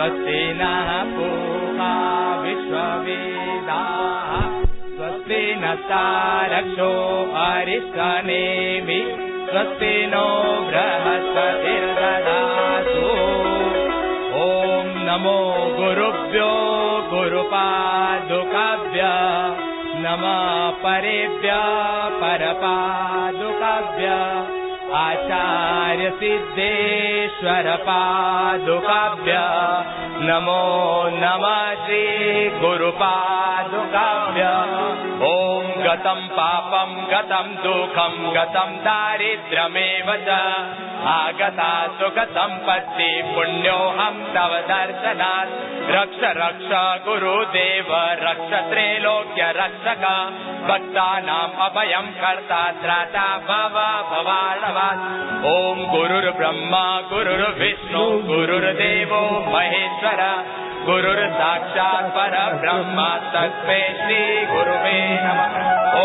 स्वस्ति नः पूषा विश्ववेदाः स्वस्ति नस्तारक्षो अरिष्टनेमिः स्वस्ति नो बृहस्पतिर्दधातु। ॐ नमो गुरुभ्यो गुरुपादुकाभ्यः नमः परेभ्यः परपादुकाभ्यः आचार्य सिद्धेश्वर पादुकाभ्यः नमो नमः श्री गुरुपादुकाभ्यः। ॐ गतं पापं गतं दुःखं गतं दारिद्र्यमेव च आगता सुखसम्पत्ति पुण्योऽहं तव दर्शनात् रक्ष रक्ष गुरुदेव रक्ष त्रैलोक्य रक्षक भक्तानाम् अभयं कर्ता त्राता भव भवार्णवात्। ॐ गुरुर्ब्रह्मा गुरुर्विष्णु गुरुर्देवो महेश्वर गुरुर्साक्षात् परब्रह्म तस्मै श्री गुरुवे नमः। ॐ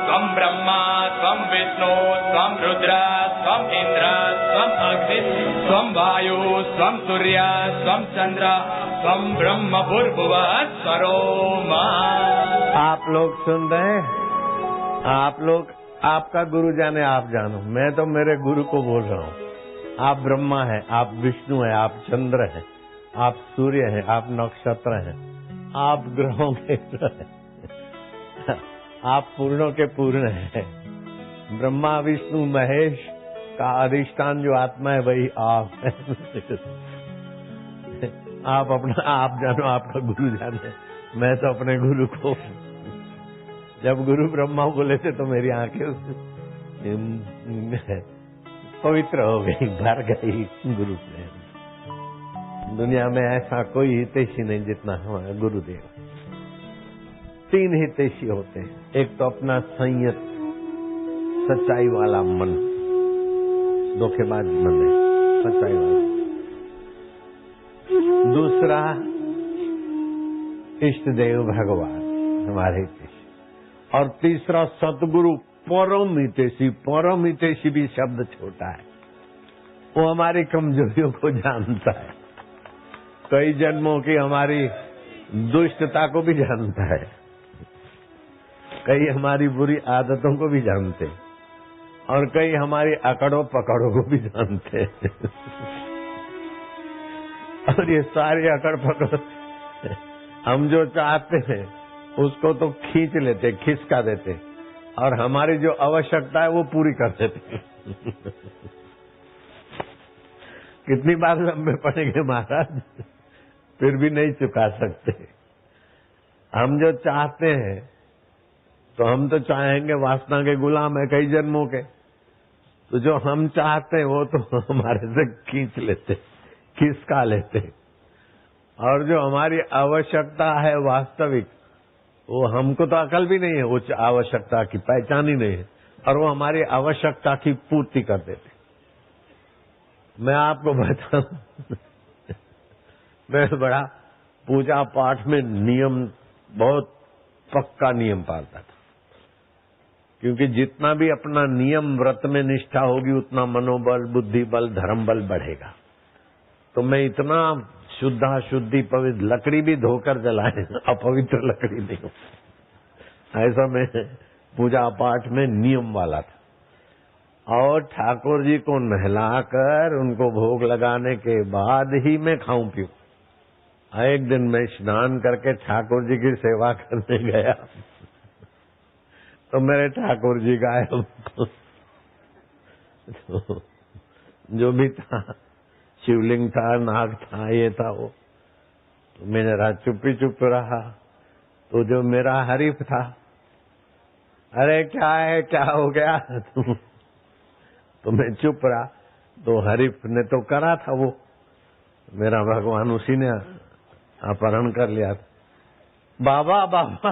त्वं ब्रह्मा त्वं विष्णु त्वं रुद्र त्वं इन्द्र त्वं अग्नि त्वं वायु त्वं सूर्य त्वं चंद्र त्वं ब्रह्म भूर्भुवः स्वरोमा। आप लोग सुन रहे हैं? आप लोग, आपका गुरु जाने आप जानो, मैं तो मेरे गुरु को बोल रहा हूँ। आप ब्रह्मा हैं, आप विष्णु हैं, आप चंद्र हैं, आप सूर्य हैं, आप नक्षत्र हैं, आप ग्रहों के ग्रह हैं, आप पूर्णों के पूर्ण हैं। ब्रह्मा विष्णु महेश का अधिष्ठान जो आत्मा है वही आप है। आप अपना आप जानो, आपका गुरु जाने। मैं तो अपने गुरु को, जब गुरु ब्रह्मा बोले थे तो मेरी आंखें पवित्र हो गई, भर गई गुरु प्रेम। दुनिया में ऐसा कोई हितैषी नहीं जितना हमारा गुरुदेव। 3 हितैषी होते हैं। एक तो अपना संयत सच्चाई वाला मन, धोखेबाज मन है, सच्चाई वाला। दूसरा इष्ट देव भगवान हमारे हितैषी। और तीसरा सतगुरु परम हितैषी। परम हितैषी भी शब्द छोटा है, वो हमारी कमजोरियों को जानता है, कई जन्मों की हमारी दुष्टता को भी जानता है, कई हमारी बुरी आदतों को भी जानते, और कई हमारी अकड़ों पकड़ों को भी जानते हैं। और ये सारी अकड़ पकड़ हम जो चाहते हैं उसको तो खींच लेते, खिसका देते, और हमारी जो आवश्यकता है वो पूरी कर देते। कितनी बार लंबे पड़ेंगे महाराज, फिर भी नहीं चुका सकते। हम जो चाहते हैं तो हम तो चाहेंगे, वासना के गुलाम है कई जन्मों के, तो जो हम चाहते हैं वो तो हमारे से खींच लेते, खिसका लेते, और जो हमारी आवश्यकता है वास्तविक, वो हमको तो अकल भी नहीं है, वो आवश्यकता की पहचान ही नहीं है, और वो हमारी आवश्यकता की पूर्ति कर देते। मैं आपको बताऊं, मैं बड़ा पूजा पाठ में नियम, बहुत पक्का नियम पालता था, क्योंकि जितना भी अपना नियम व्रत में निष्ठा होगी उतना मनोबल, बुद्धि बल, धर्म बल बढ़ेगा। तो मैं इतना शुद्धि पवित्र, लकड़ी भी धोकर जलाए, अपवित्र लकड़ी नहीं हो, ऐसा मैं पूजा पाठ में नियम वाला था। और ठाकुर जी को नहलाकर उनको भोग लगाने के बाद ही मैं खाऊं पीऊं। एक दिन मैं स्नान करके ठाकुर जी की सेवा करने गया तो मेरे ठाकुर जी गायब। तो जो भी था, शिवलिंग था, नाग था, ये था वो, तो मैंने चुप्पी चुप रहा। तो जो मेरा हरीफ था, अरे क्या है, क्या हो गया? तो मैं चुप रहा। तो हरीफ ने तो करा था वो, मेरा भगवान उसी ने अपहरण कर लिया। बाबा बाबा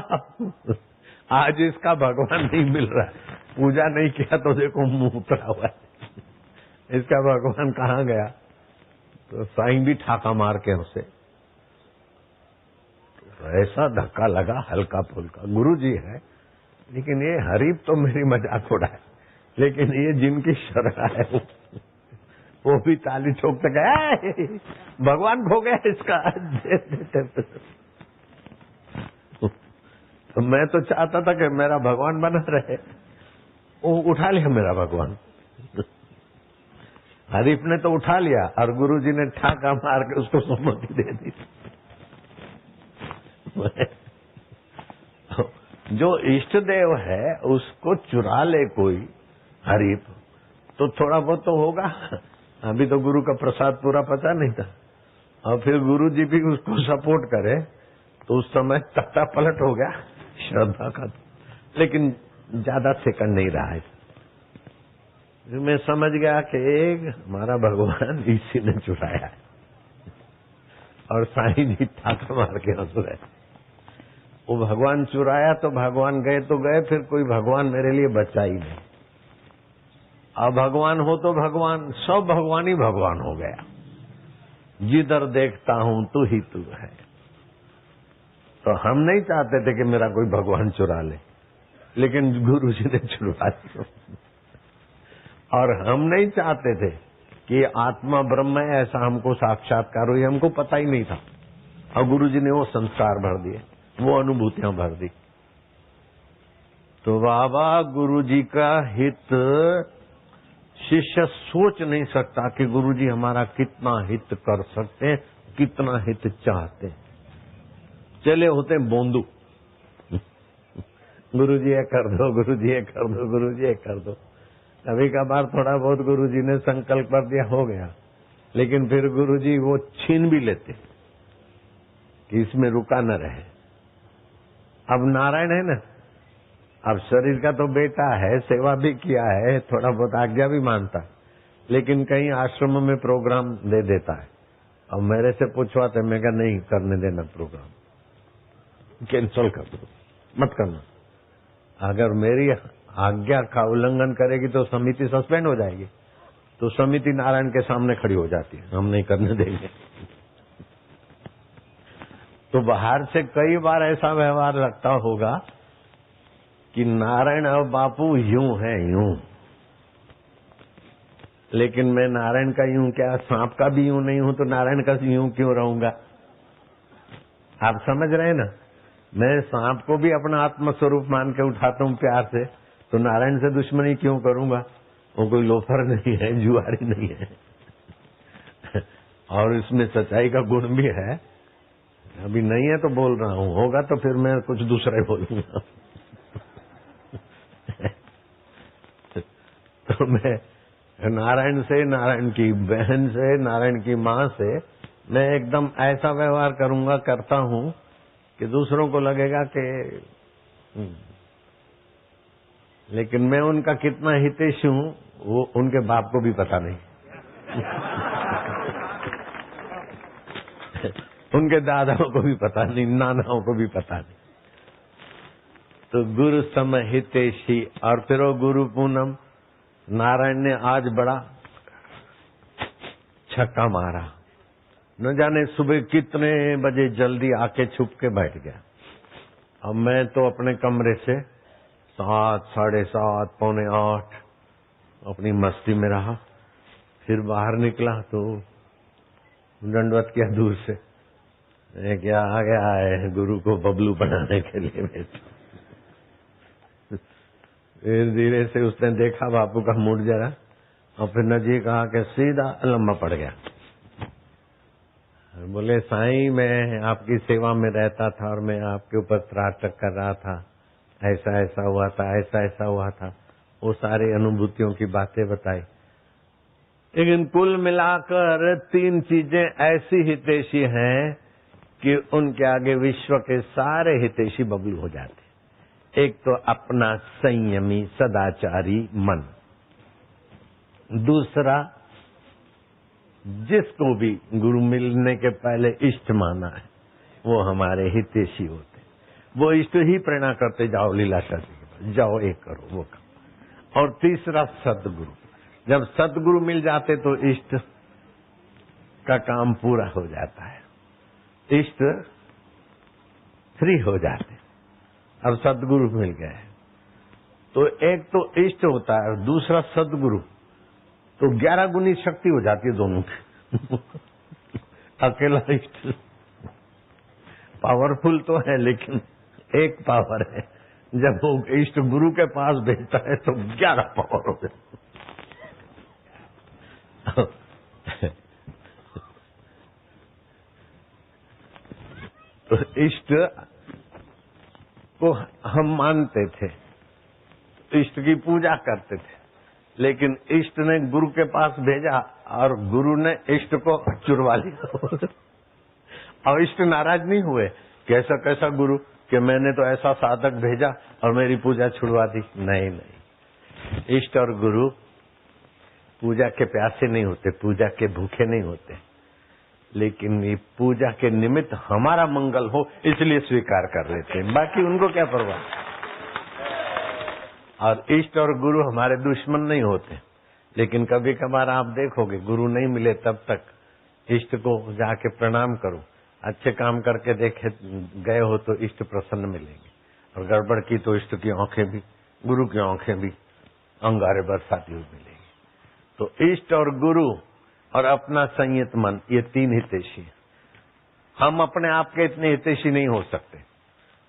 आज इसका भगवान नहीं मिल रहा, पूजा नहीं किया तो देखो मुंह उतरा हुआ है, इसका भगवान कहाँ गया? तो साईं भी ठाका मार के उसे, तो ऐसा धक्का लगा हल्का फुल्का। गुरु जी है, लेकिन ये हरीफ तो मेरी मजाक उड़ाए, लेकिन ये जिनकी शरह है वो भी ताली ठोकते गए, भगवान खो गया इसका। तो मैं तो चाहता था कि मेरा भगवान बना रहे, वो उठा लिया मेरा भगवान। हरीफ ने तो उठा लिया और गुरुजी ने ठाका मार के उसको सम्मति दे दी। जो इष्ट देव है उसको चुरा ले कोई हरीफ तो थोड़ा बहुत तो होगा। अभी तो गुरु का प्रसाद पूरा पता नहीं था, और फिर गुरु जी भी उसको सपोर्ट करे तो उस समय तख्ता पलट हो गया श्रद्धा का। लेकिन ज्यादा सेकंड नहीं रहा है। मैं समझ गया कि एक हमारा भगवान इसी ने चुराया है, और साईं जी ठाका मार के हंस रहे। वो भगवान चुराया तो भगवान गए तो गए, फिर कोई भगवान मेरे लिए बचा ही नहीं। अब भगवान हो तो भगवान, सब भगवान ही भगवान हो गया। जिधर देखता हूं तू ही तू है। तो हम नहीं चाहते थे कि मेरा कोई भगवान चुरा ले, लेकिन गुरु जी ने चुरा लिया। और हम नहीं चाहते थे कि आत्मा ब्रह्म है, ऐसा हमको साक्षात्कार हुई, हमको पता ही नहीं था। और गुरु जी ने वो संस्कार भर दिए, वो अनुभूतियां भर दी। तो बाबा गुरु जी का हित शिष्य सोच नहीं सकता कि गुरु जी हमारा कितना हित कर सकते हैं, कितना हित चाहते हैं। चले होते बोंदू, गुरु जी ये कर दो, गुरु जी ये कर दो, गुरु जी ये कर दो। कभी कभार थोड़ा बहुत गुरु जी ने संकल्प कर दिया, हो गया। लेकिन फिर गुरु जी वो छीन भी लेते कि इसमें रुका न रहे। अब नारायण है ना, अब शरीर का तो बेटा है, सेवा भी किया है, थोड़ा बहुत आज्ञा भी मानता, लेकिन कहीं आश्रम में प्रोग्राम दे देता है। अब मेरे से पूछवाते, मैं कहा नहीं करने देना, प्रोग्राम कैंसल कर दो, मत करना। अगर मेरी आज्ञा का उल्लंघन करेगी तो समिति सस्पेंड हो जाएगी। तो समिति नारायण के सामने खड़ी हो जाती है, हम नहीं करने देंगे। तो बाहर से कई बार ऐसा व्यवहार लगता होगा कि नारायण अब बापू यूं है यूं, लेकिन मैं नारायण का यूं क्या, सांप का भी यूं नहीं हूं, तो नारायण का यूं क्यों रहूंगा? आप समझ रहे हैं ना? मैं सांप को भी अपना आत्म स्वरूप मान के उठाता हूं प्यार से, तो नारायण से दुश्मनी क्यों करूंगा? वो कोई लोफर नहीं है, जुआरी नहीं है। और इसमें सच्चाई का गुण भी है। अभी नहीं है तो बोल रहा हूं, होगा तो फिर मैं कुछ दूसरा ही बोलूंगा। तो मैं नारायण से, नारायण की बहन से, नारायण की माँ से मैं एकदम ऐसा व्यवहार करूंगा, करता हूं कि दूसरों को लगेगा कि लेकिन मैं उनका कितना हितैषी हूं वो उनके बाप को भी पता नहीं। उनके दादाओं को भी पता नहीं, नानाओं को भी पता नहीं। तो गुरु सम हितैषी। और फिर वो गुरु पूनम, नारायण ने आज बड़ा छक्का मारा। न जाने सुबह कितने बजे जल्दी आके छुप के बैठ गया। अब मैं तो अपने कमरे से 7, 7:30, पौने 8 अपनी मस्ती में रहा। फिर बाहर निकला तो दंडवत किया दूर से, क्या आ गया है गुरु को बबलू बनाने के लिए। फिर धीरे से उसने देखा बापू का मूड जरा, और फिर नजीक आके सीधा लंबा पड़ गया। बोले साईं, मैं आपकी सेवा में रहता था और मैं आपके ऊपर त्राटक कर रहा था, ऐसा ऐसा हुआ था, ऐसा ऐसा हुआ था। वो सारी अनुभूतियों की बातें बताई। लेकिन कुल मिलाकर 3 चीजें ऐसी हितैषी हैं कि उनके आगे विश्व के सारे हितैषी बबलू हो जाते। एक तो अपना संयमी सदाचारी मन, दूसरा जिसको भी गुरु मिलने के पहले इष्ट माना है वो हमारे हितैषी होते। वो इष्ट ही प्रेरणा करते, जाओ लीलाशाह जी के पास, जाओ ये करो वो करो। और तीसरा सदगुरु। जब सदगुरु मिल जाते तो इष्ट का काम पूरा हो जाता है, इष्ट फ्री हो जाते। अब सदगुरु मिल गए तो एक तो इष्ट होता है, दूसरा सदगुरु। तो 11 गुनी शक्ति हो जाती है दोनों की। अकेला इष्ट पावरफुल तो है, लेकिन एक पावर है, जब वो इष्ट गुरु के पास भेजता है तो 11 पावर हो जाती। तो इष्ट को हम मानते थे, इष्ट की पूजा करते थे, लेकिन इष्ट ने गुरु के पास भेजा और गुरु ने इष्ट को चुरवा लिया। और इष्ट नाराज नहीं हुए, कैसा कैसा गुरु कि मैंने तो ऐसा साधक भेजा और मेरी पूजा छुड़वा दी। नहीं नहीं, इष्ट और गुरु पूजा के प्यासे नहीं होते, पूजा के भूखे नहीं होते, लेकिन ये पूजा के निमित्त हमारा मंगल हो इसलिए स्वीकार कर लेते हैं, बाकी उनको क्या परवाह। और इष्ट और गुरु हमारे दुश्मन नहीं होते, लेकिन कभी कभार आप देखोगे गुरु नहीं मिले तब तक इष्ट को जाके प्रणाम करो, अच्छे काम करके देखे गए हो तो इष्ट प्रसन्न मिलेंगे, और गड़बड़ की तो इष्ट की आंखें भी, गुरु की आंखें भी अंगारे बरसाती हुई मिलेगी। तो इष्ट और गुरु और अपना संयत मन, ये 3 हितैषी हैं। हम अपने आप के इतने हितैषी नहीं हो सकते,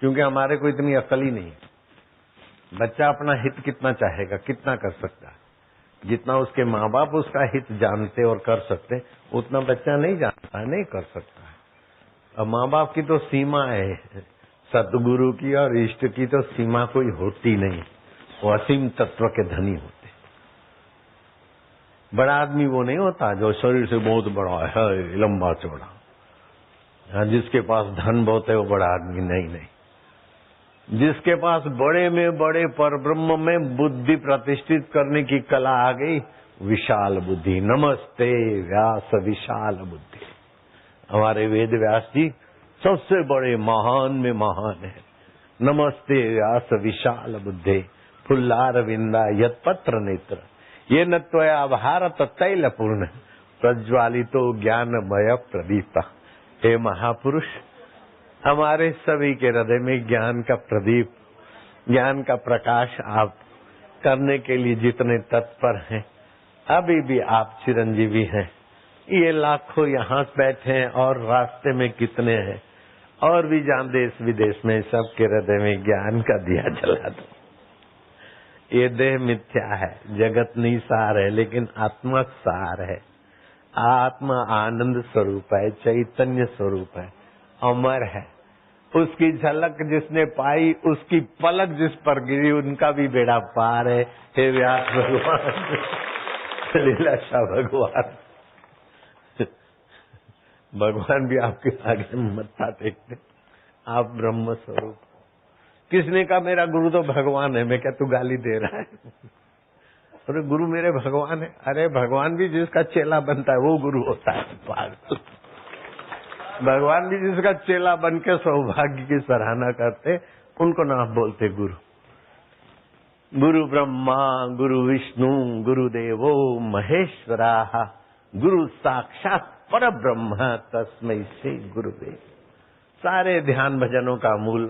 क्योंकि हमारे को इतनी अकल ही नहीं है। बच्चा अपना हित कितना चाहेगा, कितना कर सकता है? जितना उसके माँ बाप उसका हित जानते और कर सकते, उतना बच्चा नहीं जानता है, नहीं कर सकता है। अब माँ बाप की तो सीमा है, सतगुरु की और इष्ट की तो सीमा कोई होती नहीं, वो असीम तत्व के धनी होते। बड़ा आदमी वो नहीं होता जो शरीर से बहुत बड़ा है, लंबा चौड़ा, जिसके पास धन बहुत है वो बड़ा आदमी नहीं। नहीं, जिसके पास बड़े में बड़े परब्रह्म में बुद्धि प्रतिष्ठित करने की कला आ गई, विशाल बुद्धि। नमस्ते व्यास विशाल बुद्धि। हमारे वेद व्यास जी सबसे बड़े महान में महान है। नमस्ते व्यास विशाल बुद्धे, फुल्लार विंदा यत्पत्र नेत्र, ये न त्वया भारत तैल पूर्ण, प्रज्वालितो ज्ञानमय प्रदीप। हे महापुरुष, हमारे सभी के हृदय में ज्ञान का प्रदीप, ज्ञान का प्रकाश आप करने के लिए जितने तत्पर हैं, अभी भी आप चिरंजीवी हैं। ये लाखों यहाँ बैठे हैं और रास्ते में कितने हैं, और भी जहाँ देश विदेश में, सबके हृदय में ज्ञान का दिया जला दो। ये देह मिथ्या है, जगत निसार है, लेकिन आत्मा सार है। आत्मा आनंद स्वरूप है, चैतन्य स्वरूप है, अमर है। उसकी झलक जिसने पाई, उसकी पलक जिस पर गिरी, उनका भी बेड़ा पार है। हे व्यास भगवान, लीलाशाह भगवान, भगवान भी आपके आगे मत्था टेकते। आप ब्रह्म स्वरूप। किसने कहा मेरा गुरु तो भगवान है? मैं क्या तू गाली दे रहा है? अरे गुरु मेरे भगवान है। अरे भगवान भी जिसका चेला बनता है वो गुरु होता है, पागल। भगवान भी जिसका चेला बन के सौभाग्य की सराहना करते, उनको ना बोलते गुरु। गुरु ब्रह्मा गुरु विष्णु गुरुदेवो महेश्वरा, गुरु साक्षात पर ब्रह्म तस्मै श्री गुरुवे। सारे ध्यान भजनों का मूल,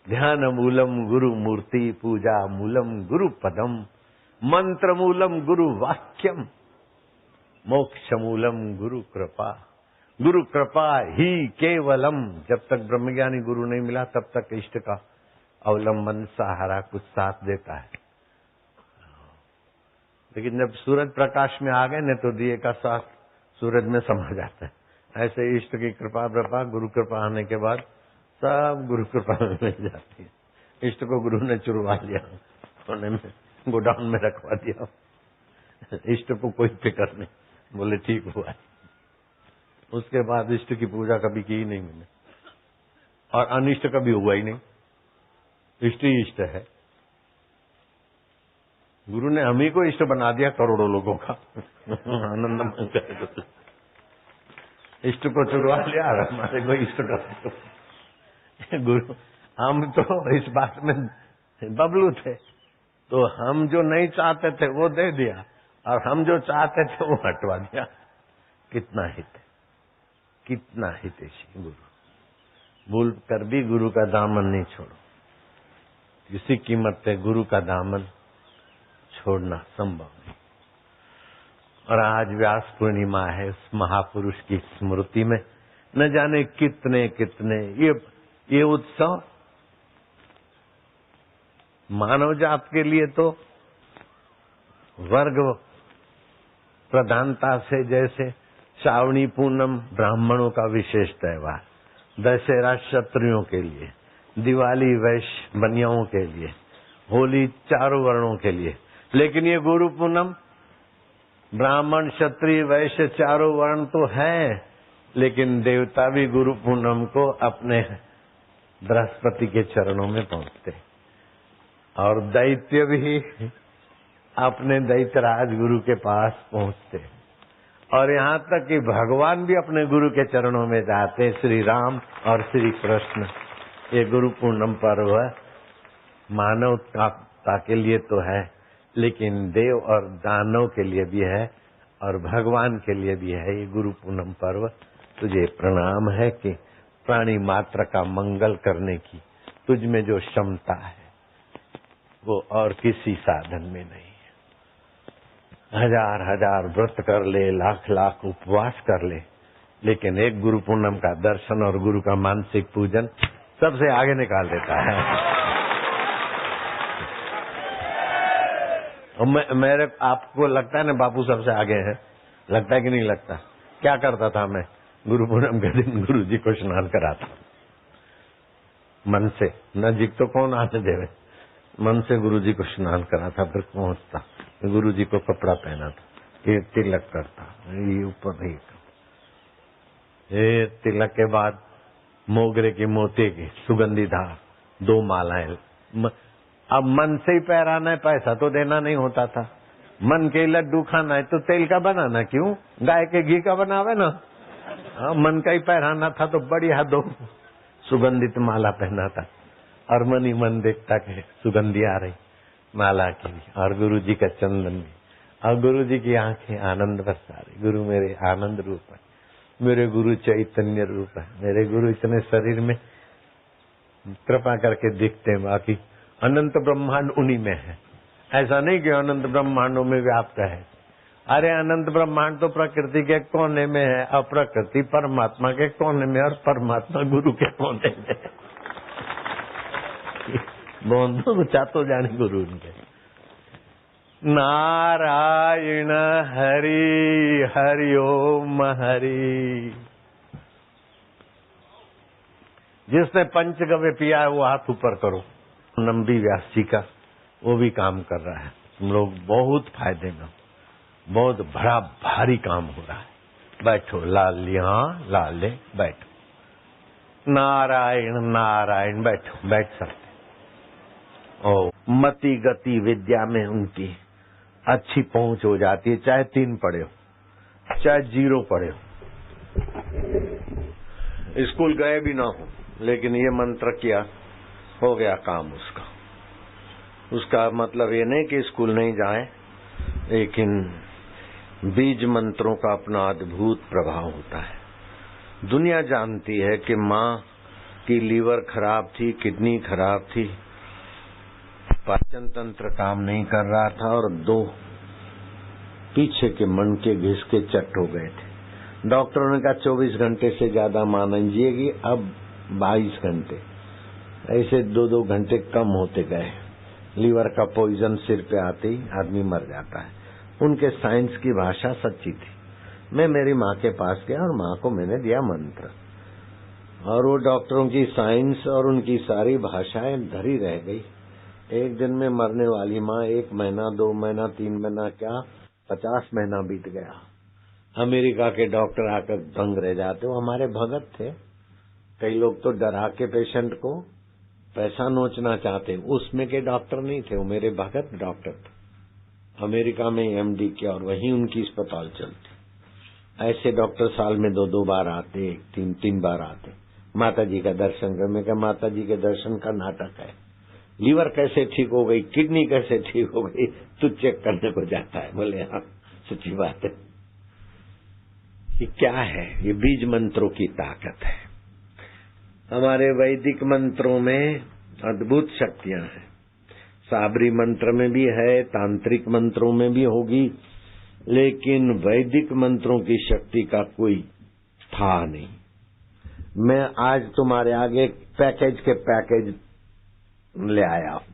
ध्यान मूलम गुरु मूर्ति, पूजा मूलम गुरु पदम, मंत्र मूलम गुरु वाक्यम, मोक्ष मूलम गुरु कृपा। गुरु कृपा ही केवलम। जब तक ब्रह्मज्ञानी गुरु नहीं मिला तब तक इष्ट का अवलंबन सहारा कुछ साथ देता है, लेकिन जब सूरज प्रकाश में आ गए न तो दिए का साथ सूरज में समा जाता है। ऐसे इष्ट की कृपा कृपा गुरु कृपा आने के बाद सब गुरु कृपा में मिल जाती है। इष्ट को गुरु ने चुरवा लिया, कोने में गोडाउन में रखवा दिया। इष्ट को कोई फिक्र नहीं, बोले ठीक हुआ है। उसके बाद इष्ट की पूजा कभी की ही नहीं मैंने, और अनिष्ट कभी हुआ ही नहीं। इष्ट ही इष्ट है। गुरु ने हम ही को इष्ट बना दिया करोड़ों लोगों का। आनंद मंगल। इष्ट को चुरवा लिया और हमारे को इष्ट कर। गुरु, हम तो इस बात में बबलू थे, तो हम जो नहीं चाहते थे वो दे दिया, और हम जो चाहते थे वो हटवा दिया। कितना हित, कितना हितैषी गुरु। भूल कर भी गुरु का दामन नहीं छोड़ो। किसी कीमत पे गुरु का दामन छोड़ना संभव नहीं। और आज व्यास पूर्णिमा है। उस महापुरुष की स्मृति में न जाने कितने कितने ये उत्सव मानव जात के लिए तो वर्ग प्रधानता से, जैसे श्रावणी पूनम ब्राह्मणों का विशेष त्योहार, दशहरा क्षत्रियों के लिए, दिवाली वैश्य बनियाओं के लिए, होली चारों वर्णों के लिए। लेकिन ये गुरु पूनम ब्राह्मण क्षत्रिय वैश्य चारों वर्ण तो है, लेकिन देवता भी गुरु पूनम को अपने बृहस्पति के चरणों में पहुंचते और दैत्य भी अपने दैत्यराज गुरु के पास पहुंचते और यहाँ तक कि भगवान भी अपने गुरु के चरणों में जाते। श्री राम और श्री कृष्ण। ये गुरु पूर्णम पर्व मानवता के लिए तो है, लेकिन देव और दानव के लिए भी है और भगवान के लिए भी है ये गुरु पूर्णम पर्व। तुझे प्रणाम है कि प्राणी मात्र का मंगल करने की तुझ में जो क्षमता है वो और किसी साधन में नहीं है। हजार हजार व्रत कर ले, लाख लाख उपवास कर ले, लेकिन एक गुरु पूर्णम का दर्शन और गुरु का मानसिक पूजन सबसे आगे निकाल देता है। और मेरे आपको लगता है ना बापू सबसे आगे है, लगता है कि नहीं लगता? क्या करता था मैं? गुरु पूर्णम के दिन गुरु जी को स्नान कराता मन से, नजीक तो कौन आने देवे, मन से गुरु जी को स्नान कराता, फिर पहुंचता, गुरु जी को कपड़ा पहना था, ये तिलक करता, ये ऊपर ये तिलक के बाद मोगरे की मोती की सुगंधी धार 2 मालाएं। अब मन से ही पहराना है, पैसा तो देना नहीं होता था। मन के लड्डू खाना है तो तेल का बनाना क्यों, गाय के घी का बनावे ना। मन का ही पहराना था तो बढ़िया 2 सुगंधित माला पहना था और मन ही मन देखता कि सुगंधी आ रही माला की भी, और गुरु जी का चंदन भी, और गुरु जी की आंखें आनंद बरसा रही। गुरु मेरे आनंद रूप है, मेरे गुरु चैतन्य रूप है, मेरे गुरु इतने शरीर में कृपा करके दिखते हैं, बाकी अनंत ब्रह्मांड उन्हीं में है। ऐसा नहीं कि अनंत ब्रह्मांडों में व्याप्त है। अरे अनंत ब्रह्मांड तो प्रकृति के कोने में है, और प्रकृति परमात्मा के कोने में, और परमात्मा गुरु के कोने में। बोंदो चातो जाने गुरु उनके। नारायण हरि हरि ओम हरि। जिसने पंचगव्य पिया है वो हाथ ऊपर करो। नंबी व्यास जी का वो भी काम कर रहा है, तुम लोग बहुत फायदे में, बहुत बड़ा भारी काम हो रहा है। बैठो लाल, यहाँ लाल ले बैठो। नारायण नारायण बैठो, बैठ सकते। ओ मति गति विद्या में उनकी अच्छी पहुंच हो जाती है, चाहे 3 पढ़े हो, चाहे 0 पढ़े हो, स्कूल गए भी ना हो, लेकिन ये मंत्र किया हो गया काम उसका। उसका मतलब ये नहीं कि स्कूल नहीं जाए, लेकिन बीज मंत्रों का अपना अद्भुत प्रभाव होता है। दुनिया जानती है कि माँ की लीवर खराब थी, किडनी खराब थी, पाचन तंत्र काम नहीं कर रहा था और 2 पीछे के मन के घिसके चट हो गए थे। डॉक्टरों ने कहा 24 घंटे से ज्यादा मां नहीं जिएगी, अब 22 घंटे। ऐसे 2-2 घंटे कम होते गए। लीवर का पॉइजन सिर पे आते ही आदमी मर जाता है। उनके साइंस की भाषा सच्ची थी। मैं मेरी माँ के पास गया और माँ को मैंने दिया मंत्र, और वो डॉक्टरों की साइंस और उनकी सारी भाषाएं धरी रह गई। एक दिन में मरने वाली माँ 1 महीना 2 महीना 3 महीना क्या 50 महीना बीत गया। अमेरिका के डॉक्टर आकर दंग रह जाते। वो हमारे भगत थे। कई लोग तो डरा के पेशेंट को पैसा नोचना चाहते, उसमें के डॉक्टर नहीं थे, वो मेरे भगत डॉक्टर थे। अमेरिका में एमडी किया और वहीं उनकी अस्पताल चलती। ऐसे डॉक्टर साल में 2-2 बार आते, 3-3 बार आते माता जी का दर्शन करने का। माता जी के दर्शन का नाटक है। लीवर कैसे ठीक हो गई, किडनी कैसे ठीक हो गई, तू चेक करने को जाता है। बोले हाँ सच्ची बात है। ये क्या है? ये बीज मंत्रों की ताकत है। हमारे वैदिक मंत्रों में अद्भुत शक्तियां हैं। साबरी मंत्र में भी है, तांत्रिक मंत्रों में भी होगी, लेकिन वैदिक मंत्रों की शक्ति का कोई था नहीं। मैं आज तुम्हारे आगे पैकेज के पैकेज ले आया हूं।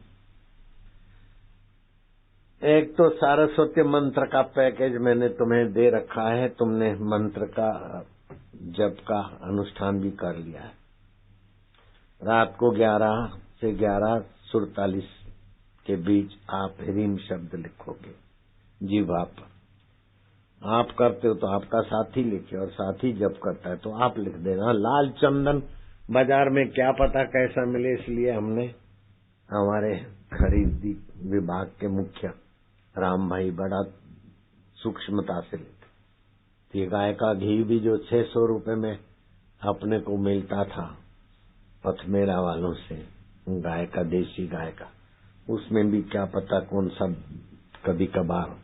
एक तो सारस्वती मंत्र का पैकेज मैंने तुम्हें दे रखा है, तुमने मंत्र का जप का अनुष्ठान भी कर लिया है। रात को 11 से 11:47 के बीच आप ह्रीम शब्द लिखोगे जीवा पर। आप करते हो तो आपका साथी लिखे, और साथी जब करता है तो आप लिख देना। लाल चंदन बाजार में क्या पता कैसा मिले, इसलिए हमने हमारे खरीदी विभाग के मुखिया राम भाई बड़ा सूक्ष्मता से लेते। ये गाय का घी भी जो 600 रुपए में अपने को मिलता था पथमेरा वालों से, गाय का, देसी गाय का, उसमें भी क्या पता कौन सा कभी कभार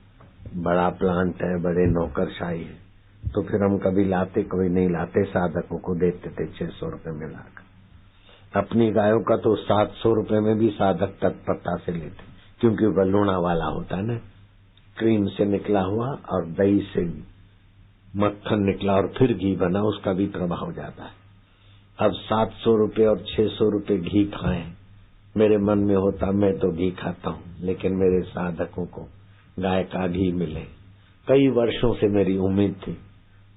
बड़ा प्लांट है, बड़े नौकरशाही है, तो फिर हम कभी लाते कभी नहीं लाते, साधकों को देते थे 600 रुपए में लाकर। अपनी गायों का तो 700 रुपए में भी साधक तत्परता से लेते, क्योंकि वह लूणा वाला होता है ना, क्रीम से निकला हुआ और दही से मक्खन निकला और फिर घी बना, उसका भी प्रभाव जाता है। अब 700 रुपए और 600 रुपए घी खाएं, मेरे मन में होता मैं तो घी खाता हूँ, लेकिन मेरे साधकों को गाय का घी मिले। कई वर्षों से मेरी उम्मीद थी,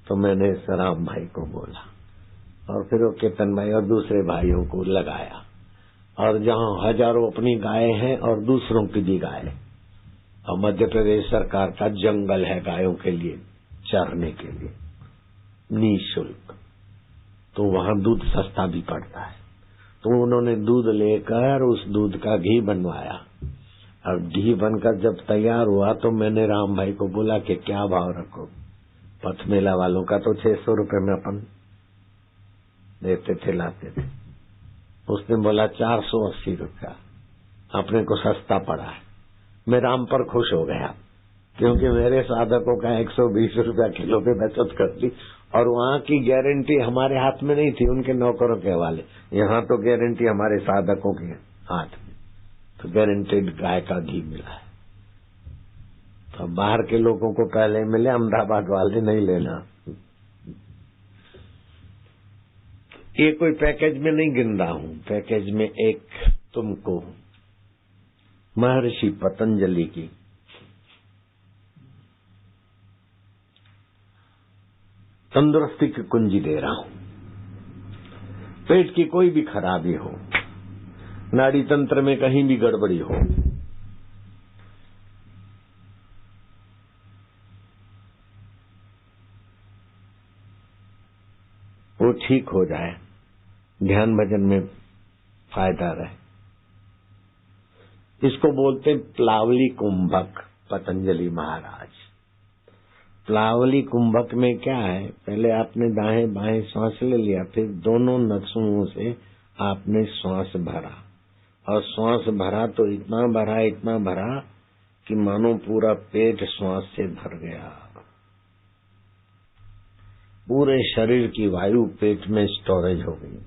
तो मैंने राम भाई को बोला और फिर वो केतन भाई और दूसरे भाइयों को लगाया। और जहाँ हजारों अपनी गाय हैं और दूसरों की भी गाय, और मध्य प्रदेश सरकार का जंगल है गायों के लिए चरने के लिए निःशुल्क, तो वहाँ दूध सस्ता भी पड़ता है। तो उन्होंने दूध लेकर उस दूध का घी बनवाया, और घी बनकर जब तैयार हुआ तो मैंने राम भाई को बोला कि क्या भाव रखो। पथमेला वालों का तो 600 रुपए में अपन देते थे, लाते थे। उसने बोला 480 रुपया, अपने को सस्ता पड़ा है। मैं राम पर खुश हो गया, क्योंकि मेरे साधकों का 120 रुपया किलो पे बचत कर दी, और वहाँ की गारंटी हमारे हाथ में नहीं थी, उनके नौकरों के हवाले। यहाँ तो गारंटी हमारे साधकों के हाथ में, तो गारंटेड गाय का घी मिला है। तो बाहर के लोगों को पहले मिले, अहमदाबाद वाले नहीं लेना। ये कोई पैकेज में नहीं गिन रहा हूँ, पैकेज में एक तुमको महर्षि पतंजलि की तंदुरुस्ती की कुंजी दे रहा हूं। पेट की कोई भी खराबी हो, नाड़ी तंत्र में कहीं भी गड़बड़ी हो, वो ठीक हो जाए, ध्यान भजन में फायदा रहे। इसको बोलते प्लावली कुंभक, पतंजलि महाराज। प्लावली कुंभक में क्या है, पहले आपने दाएं बाएं श्वास ले लिया, फिर दोनों नसों से आपने श्वास भरा, और श्वास भरा तो इतना भरा कि मानो पूरा पेट श्वास से भर गया। पूरे शरीर की वायु पेट में स्टोरेज हो गई।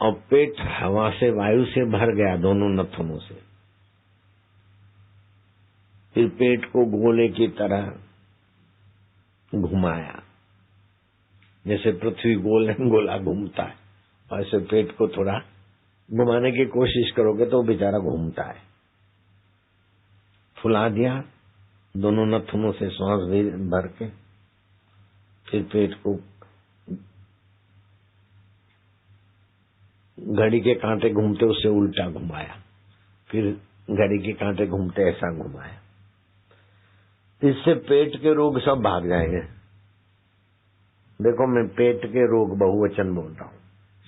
और पेट हवा से, वायु से भर गया दोनों नथनों से। फिर पेट को गोले की तरह घुमाया, जैसे पृथ्वी गोल है, गोला घूमता है, वैसे पेट को थोड़ा घुमाने की कोशिश करोगे तो बेचारा घूमता है। फुला दिया दोनों नथनों से श्वास भर के, फिर पेट को घड़ी के कांटे घूमते उससे उल्टा घुमाया, फिर घड़ी के कांटे घूमते ऐसा घुमाया। इससे पेट के रोग सब भाग जाएंगे। देखो मैं पेट के रोग बहुवचन बोल रहा हूँ,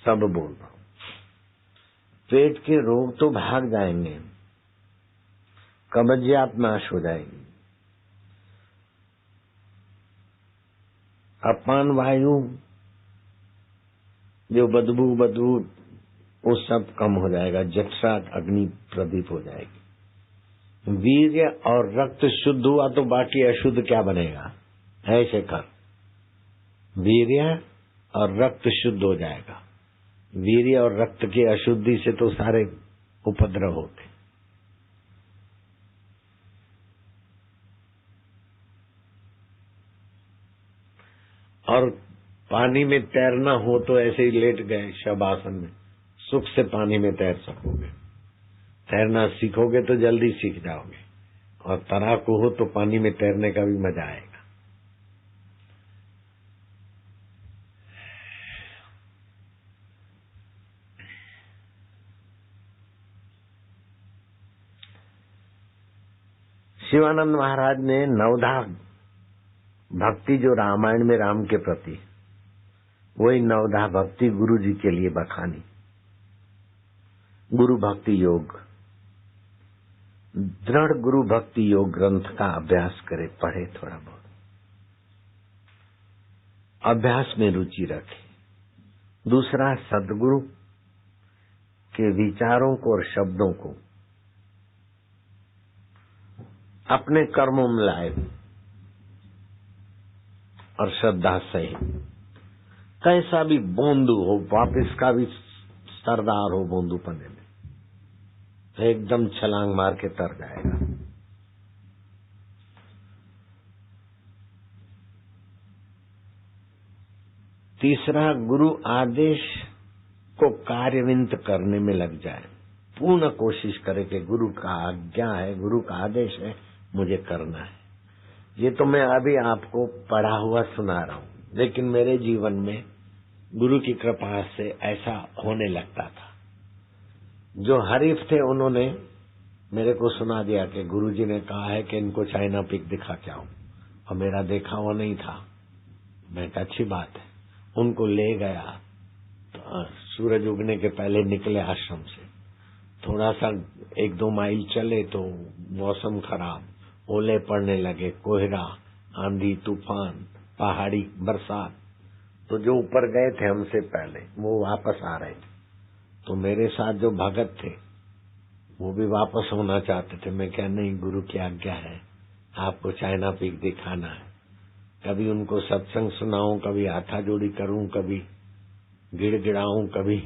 सब बोल रहा हूँ। पेट के रोग तो भाग जाएंगे, कब्जियत नाश हो जाएगी, अपान वायु जो बदबू वो सब कम हो जाएगा, जठरा अग्नि प्रदीप हो जाएगी। वीर्य और रक्त शुद्ध हुआ तो बाकी अशुद्ध क्या बनेगा? ऐसे कर, वीर्य और रक्त शुद्ध हो जाएगा, वीर्य और रक्त की अशुद्धि से तो सारे उपद्रव होते। और पानी में तैरना हो तो ऐसे ही लेट गए शवासन में, सुख से पानी में तैर सकोगे। तैरना सीखोगे तो जल्दी सीख जाओगे, और तैराकू हो तो पानी में तैरने का भी मजा आएगा। शिवानंद महाराज ने नवधा भक्ति जो रामायण में राम के प्रति, वही नवधा भक्ति गुरु जी के लिए बखानी। गुरु भक्ति योग, दृढ़ गुरु भक्ति योग ग्रंथ का अभ्यास करे, पढ़े, थोड़ा बहुत अभ्यास में रुचि रखे। दूसरा, सदगुरु के विचारों को और शब्दों को अपने कर्मों में लाए और श्रद्धा से कैसा भी बोंदू हो, वापिस का भी सरदार हो, बोंदू पने में एकदम छलांग मार के तर जाएगा। तीसरा, गुरु आदेश को कार्यान्वित करने में लग जाए, पूर्ण कोशिश करे कि गुरु का आज्ञा है, गुरु का आदेश है, मुझे करना है। ये तो मैं अभी आपको पढ़ा हुआ सुना रहा हूं, लेकिन मेरे जीवन में गुरु की कृपा से ऐसा होने लगता था। जो हरीफ थे उन्होंने मेरे को सुना दिया कि गुरुजी ने कहा है कि इनको चाइना पीक दिखा के आओ, और मेरा देखा हुआ नहीं था। मैं कहा अच्छी बात है। उनको ले गया तो सूरज उगने के पहले निकले आश्रम से, थोड़ा सा 1-2 माइल चले तो मौसम खराब, ओले पड़ने लगे, कोहरा, आंधी, तूफान, पहाड़ी, बरसात। तो जो ऊपर गए थे हमसे पहले वो वापस आ रहे थे, तो मेरे साथ जो भगत थे वो भी वापस होना चाहते थे। मैं क्या, नहीं, गुरु की आज्ञा है, आपको चाइना पीक दिखाना है। कभी उनको सत्संग सुनाऊं, कभी हाथा जोड़ी करूं, कभी गिड़गिड़ाऊं, कभी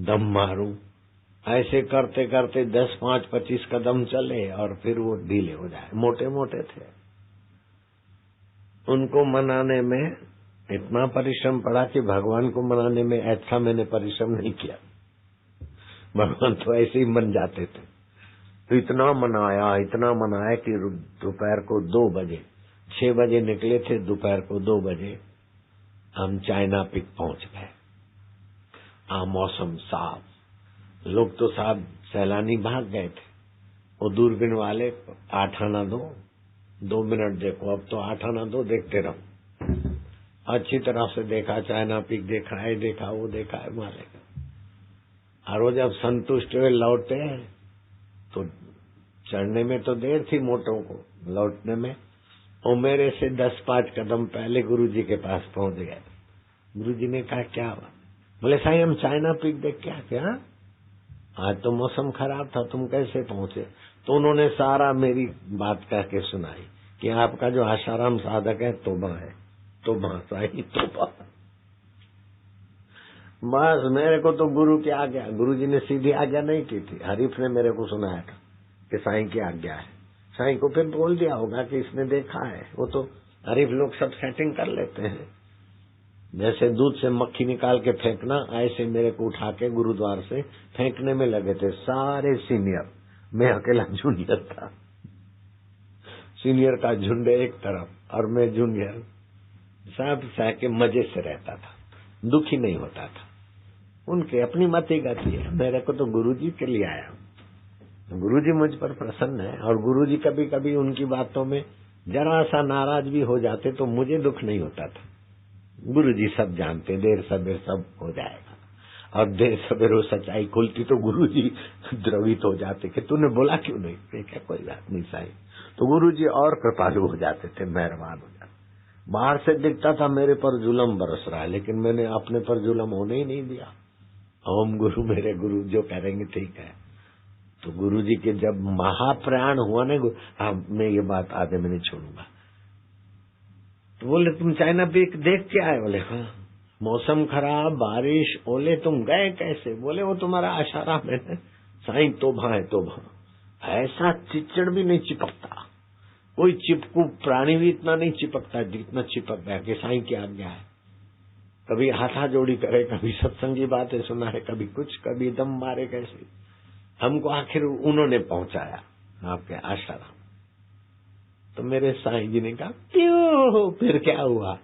दम मारूं। ऐसे करते करते 10, 5, 25 कदम चले और फिर वो ढीले हो जाए। मोटे मोटे थे। उनको मनाने में इतना परिश्रम पड़ा कि भगवान को मनाने में ऐसा मैंने परिश्रम नहीं किया। भगवान तो ऐसे ही मन जाते थे। तो इतना मनाया कि दोपहर को 2 बजे, 6 बजे निकले थे, दोपहर को 2 बजे हम चाइना पीक पहुंच गए। मौसम साफ, लोग तो साहब सैलानी भाग गए थे। वो दूरबीन वाले 8 आना 2 मिनट देखो, अब तो 8 आना 2 देखते रहो। अच्छी तरह से देखा, चाइना पीक देखा है, देखा वो देखा है, मारे। और वो जब संतुष्ट हुए लौटे तो चढ़ने में तो देर थी मोटों को, लौटने में वो मेरे से 10-5 कदम पहले गुरुजी के पास पहुंच गए। गुरुजी ने कहा क्या हुआ? बोले साईं हम चाइना पीक देख के आते। हाँ, आज तो मौसम खराब था, तुम कैसे पहुंचे? तो उन्होंने सारा मेरी बात कह के सुनाई कि आपका जो आशाराम साधक है तोबा है, तोबा साईं तोबा। बस मेरे को तो गुरु की आज्ञा, गुरुजी ने सीधी आज्ञा नहीं की थी, हरीफ ने मेरे को सुनाया था कि साईं की आज्ञा है। साईं को फिर बोल दिया होगा कि इसने देखा है। वो तो हरीफ लोग सब सेटिंग कर लेते हैं। जैसे दूध से मक्खी निकाल के फेंकना, ऐसे मेरे को उठा के गुरुद्वार से फेंकने में लगे थे सारे सीनियर। मैं अकेला जूनियर था। सीनियर का झुंड एक तरफ और मैं जूनियर। सब सह के मजे से रहता था, दुखी नहीं होता था। उनके अपनी मति गति है, मेरे को तो गुरुजी के लिए आया। गुरुजी मुझ पर प्रसन्न है, और गुरुजी कभी कभी उनकी बातों में जरा सा नाराज भी हो जाते तो मुझे दुख नहीं होता था। गुरुजी सब जानते, देर सवेर सब हो जाएगा, और देर सवेर वो सच्चाई खुलती तो गुरुजी द्रवित हो जाते कि तूने बोला क्यों नहीं। क्या कोई बात नहीं साईं। तो गुरुजी और कृपालु हो जाते थे, मेहरबान हो जाते। बाहर से दिखता था मेरे पर जुल्म बरस रहा है, लेकिन मैंने अपने पर जुल्म होने ही नहीं दिया। ओम गुरु मेरे गुरु जो करेंगे ठीक है। तो गुरुजी के जब महाप्रयाण हुआ ना, मैं ये बात आधे में नहीं छोड़ूंगा। तो बोले तुम चाइना पीक देख के आए? बोले हाँ। मौसम खराब, बारिश, ओले, तुम गए कैसे? बोले वो तुम्हारा इशारा में है। साईं तोबा है तोबा, ऐसा चिचड़ भी नहीं चिपकता, कोई चिपकू प्राणी भी इतना नहीं चिपकता जितना चिपक गया कि साईं की आज्ञा है। कभी हाथा जोड़ी करे, कभी सत्संगी बातें सुनाए, कभी कुछ, कभी दम मारे, कैसे हमको आखिर उन्होंने पहुंचाया आपके आश्रम। तो मेरे साईं जी ने कहा क्यों, फिर क्या हुआ?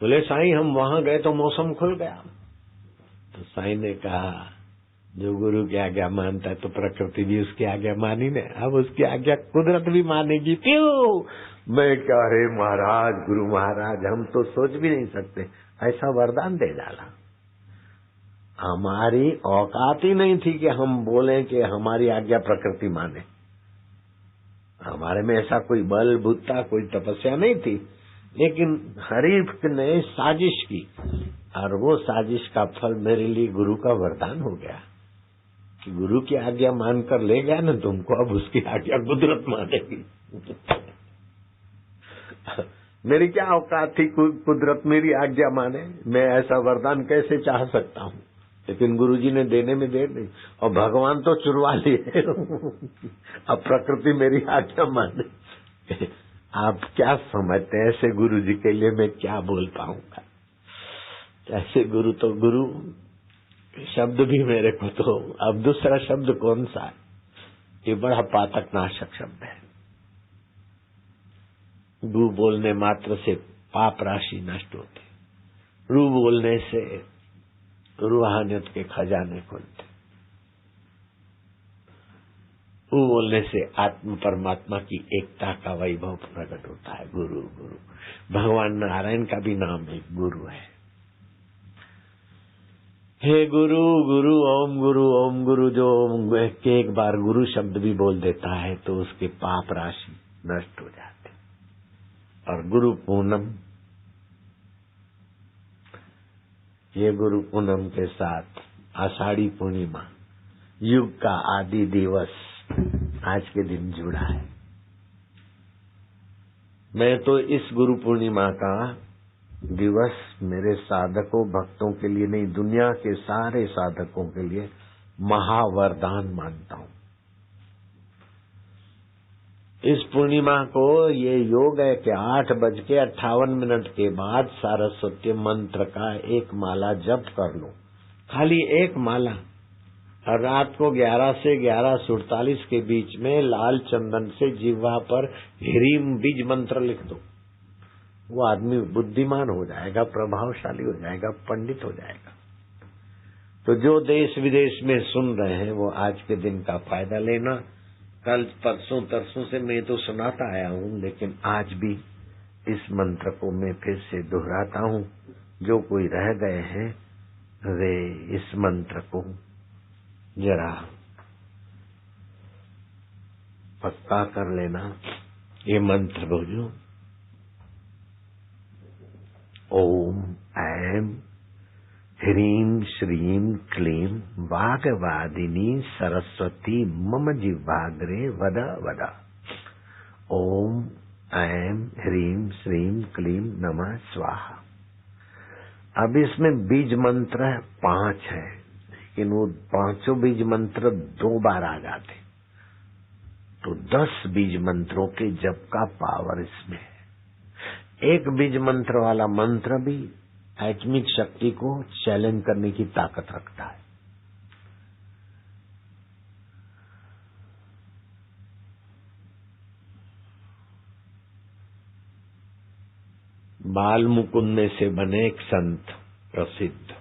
बोले साईं हम वहां गए तो मौसम खुल गया। तो साईं ने कहा जो गुरु की आज्ञा मानता है तो प्रकृति भी उसकी आज्ञा मानी ने, अब उसकी आज्ञा कुदरत भी मानेगी। क्यों? मैं क्या, अरे महाराज, गुरु महाराज हम तो सोच भी नहीं सकते, ऐसा वरदान दे डाला। हमारी औकात ही नहीं थी कि हम बोलें कि हमारी आज्ञा प्रकृति माने। हमारे में ऐसा कोई बल बुद्धा, कोई तपस्या नहीं थी, लेकिन हरीफ ने साजिश की और वो साजिश का फल मेरे लिए गुरु का वरदान हो गया कि गुरु की आज्ञा मानकर ले गया ना तुमको, अब उसकी आज्ञा कुदरत मानेगी। मेरी क्या औकात थी कुदरत मेरी आज्ञा माने? मैं ऐसा वरदान कैसे चाह सकता हूँ? लेकिन गुरुजी ने देने में देर नहीं, और भगवान तो चुरवा लिए। अब प्रकृति मेरी आज्ञा माने। आप क्या समझते हैं? ऐसे गुरु जी के लिए मैं क्या बोल पाऊंगा? ऐसे गुरु तो, गुरु शब्द भी मेरे को तो अब दूसरा शब्द कौन सा है? ये बड़ा पातक नाशक शब्द है। रू बोलने मात्र से पाप राशि नष्ट होती, रू बोलने से रूहानियत के खजाने खुलते, रू बोलने से आत्म परमात्मा की एकता का वैभव प्रकट होता है। गुरु गुरु भगवान नारायण का भी नाम एक गुरु है। हे गुरु गुरु ओम गुरु ओम गुरु, जो एक बार गुरु शब्द भी बोल देता है तो उसके पाप राशि नष्ट हो जाती। और गुरु पूनम, ये गुरु पूनम के साथ आषाढ़ी पूर्णिमा, युग का आदि दिवस आज के दिन जुड़ा है। मैं तो इस गुरु पूर्णिमा का दिवस मेरे साधकों भक्तों के लिए नहीं, दुनिया के सारे साधकों के लिए महावरदान मानता हूँ। इस पूर्णिमा को ये योग है कि 8:58 के बाद सारस्वती मंत्र का एक माला जप कर लो, खाली एक माला। और रात को 11 से 11:47 के बीच में लाल चंदन से जिह्वा पर ह्रीम बीज मंत्र लिख दो। वो आदमी बुद्धिमान हो जाएगा, प्रभावशाली हो जाएगा, पंडित हो जाएगा। तो जो देश विदेश में सुन रहे हैं वो आज के दिन का फायदा लेना। कल परसों तरसों से मैं तो सुनाता आया हूँ, लेकिन आज भी इस मंत्र को मैं फिर से दोहराता हूँ। जो कोई रह गए हैं वे इस मंत्र को जरा पक्का कर लेना। ये मंत्र बोलो, ओम ऐं ह्रीं श्रीं क्लीं वागवादिनी सरस्वती मम जिह्वाग्रे वद वद। ओम ऐं ह्रीं श्रीं क्लीं नमः स्वाहा। अब इसमें बीज मंत्र 5 है, लेकिन वो 5 बीज मंत्र 2 बार आ जाते, तो 10 बीज मंत्रों के जप का पावर इसमें है। एक बीज मंत्र वाला मंत्र भी एटमिक शक्ति को चैलेंज करने की ताकत रखता है। बाल मुकुंद में से बने एक संत प्रसिद्ध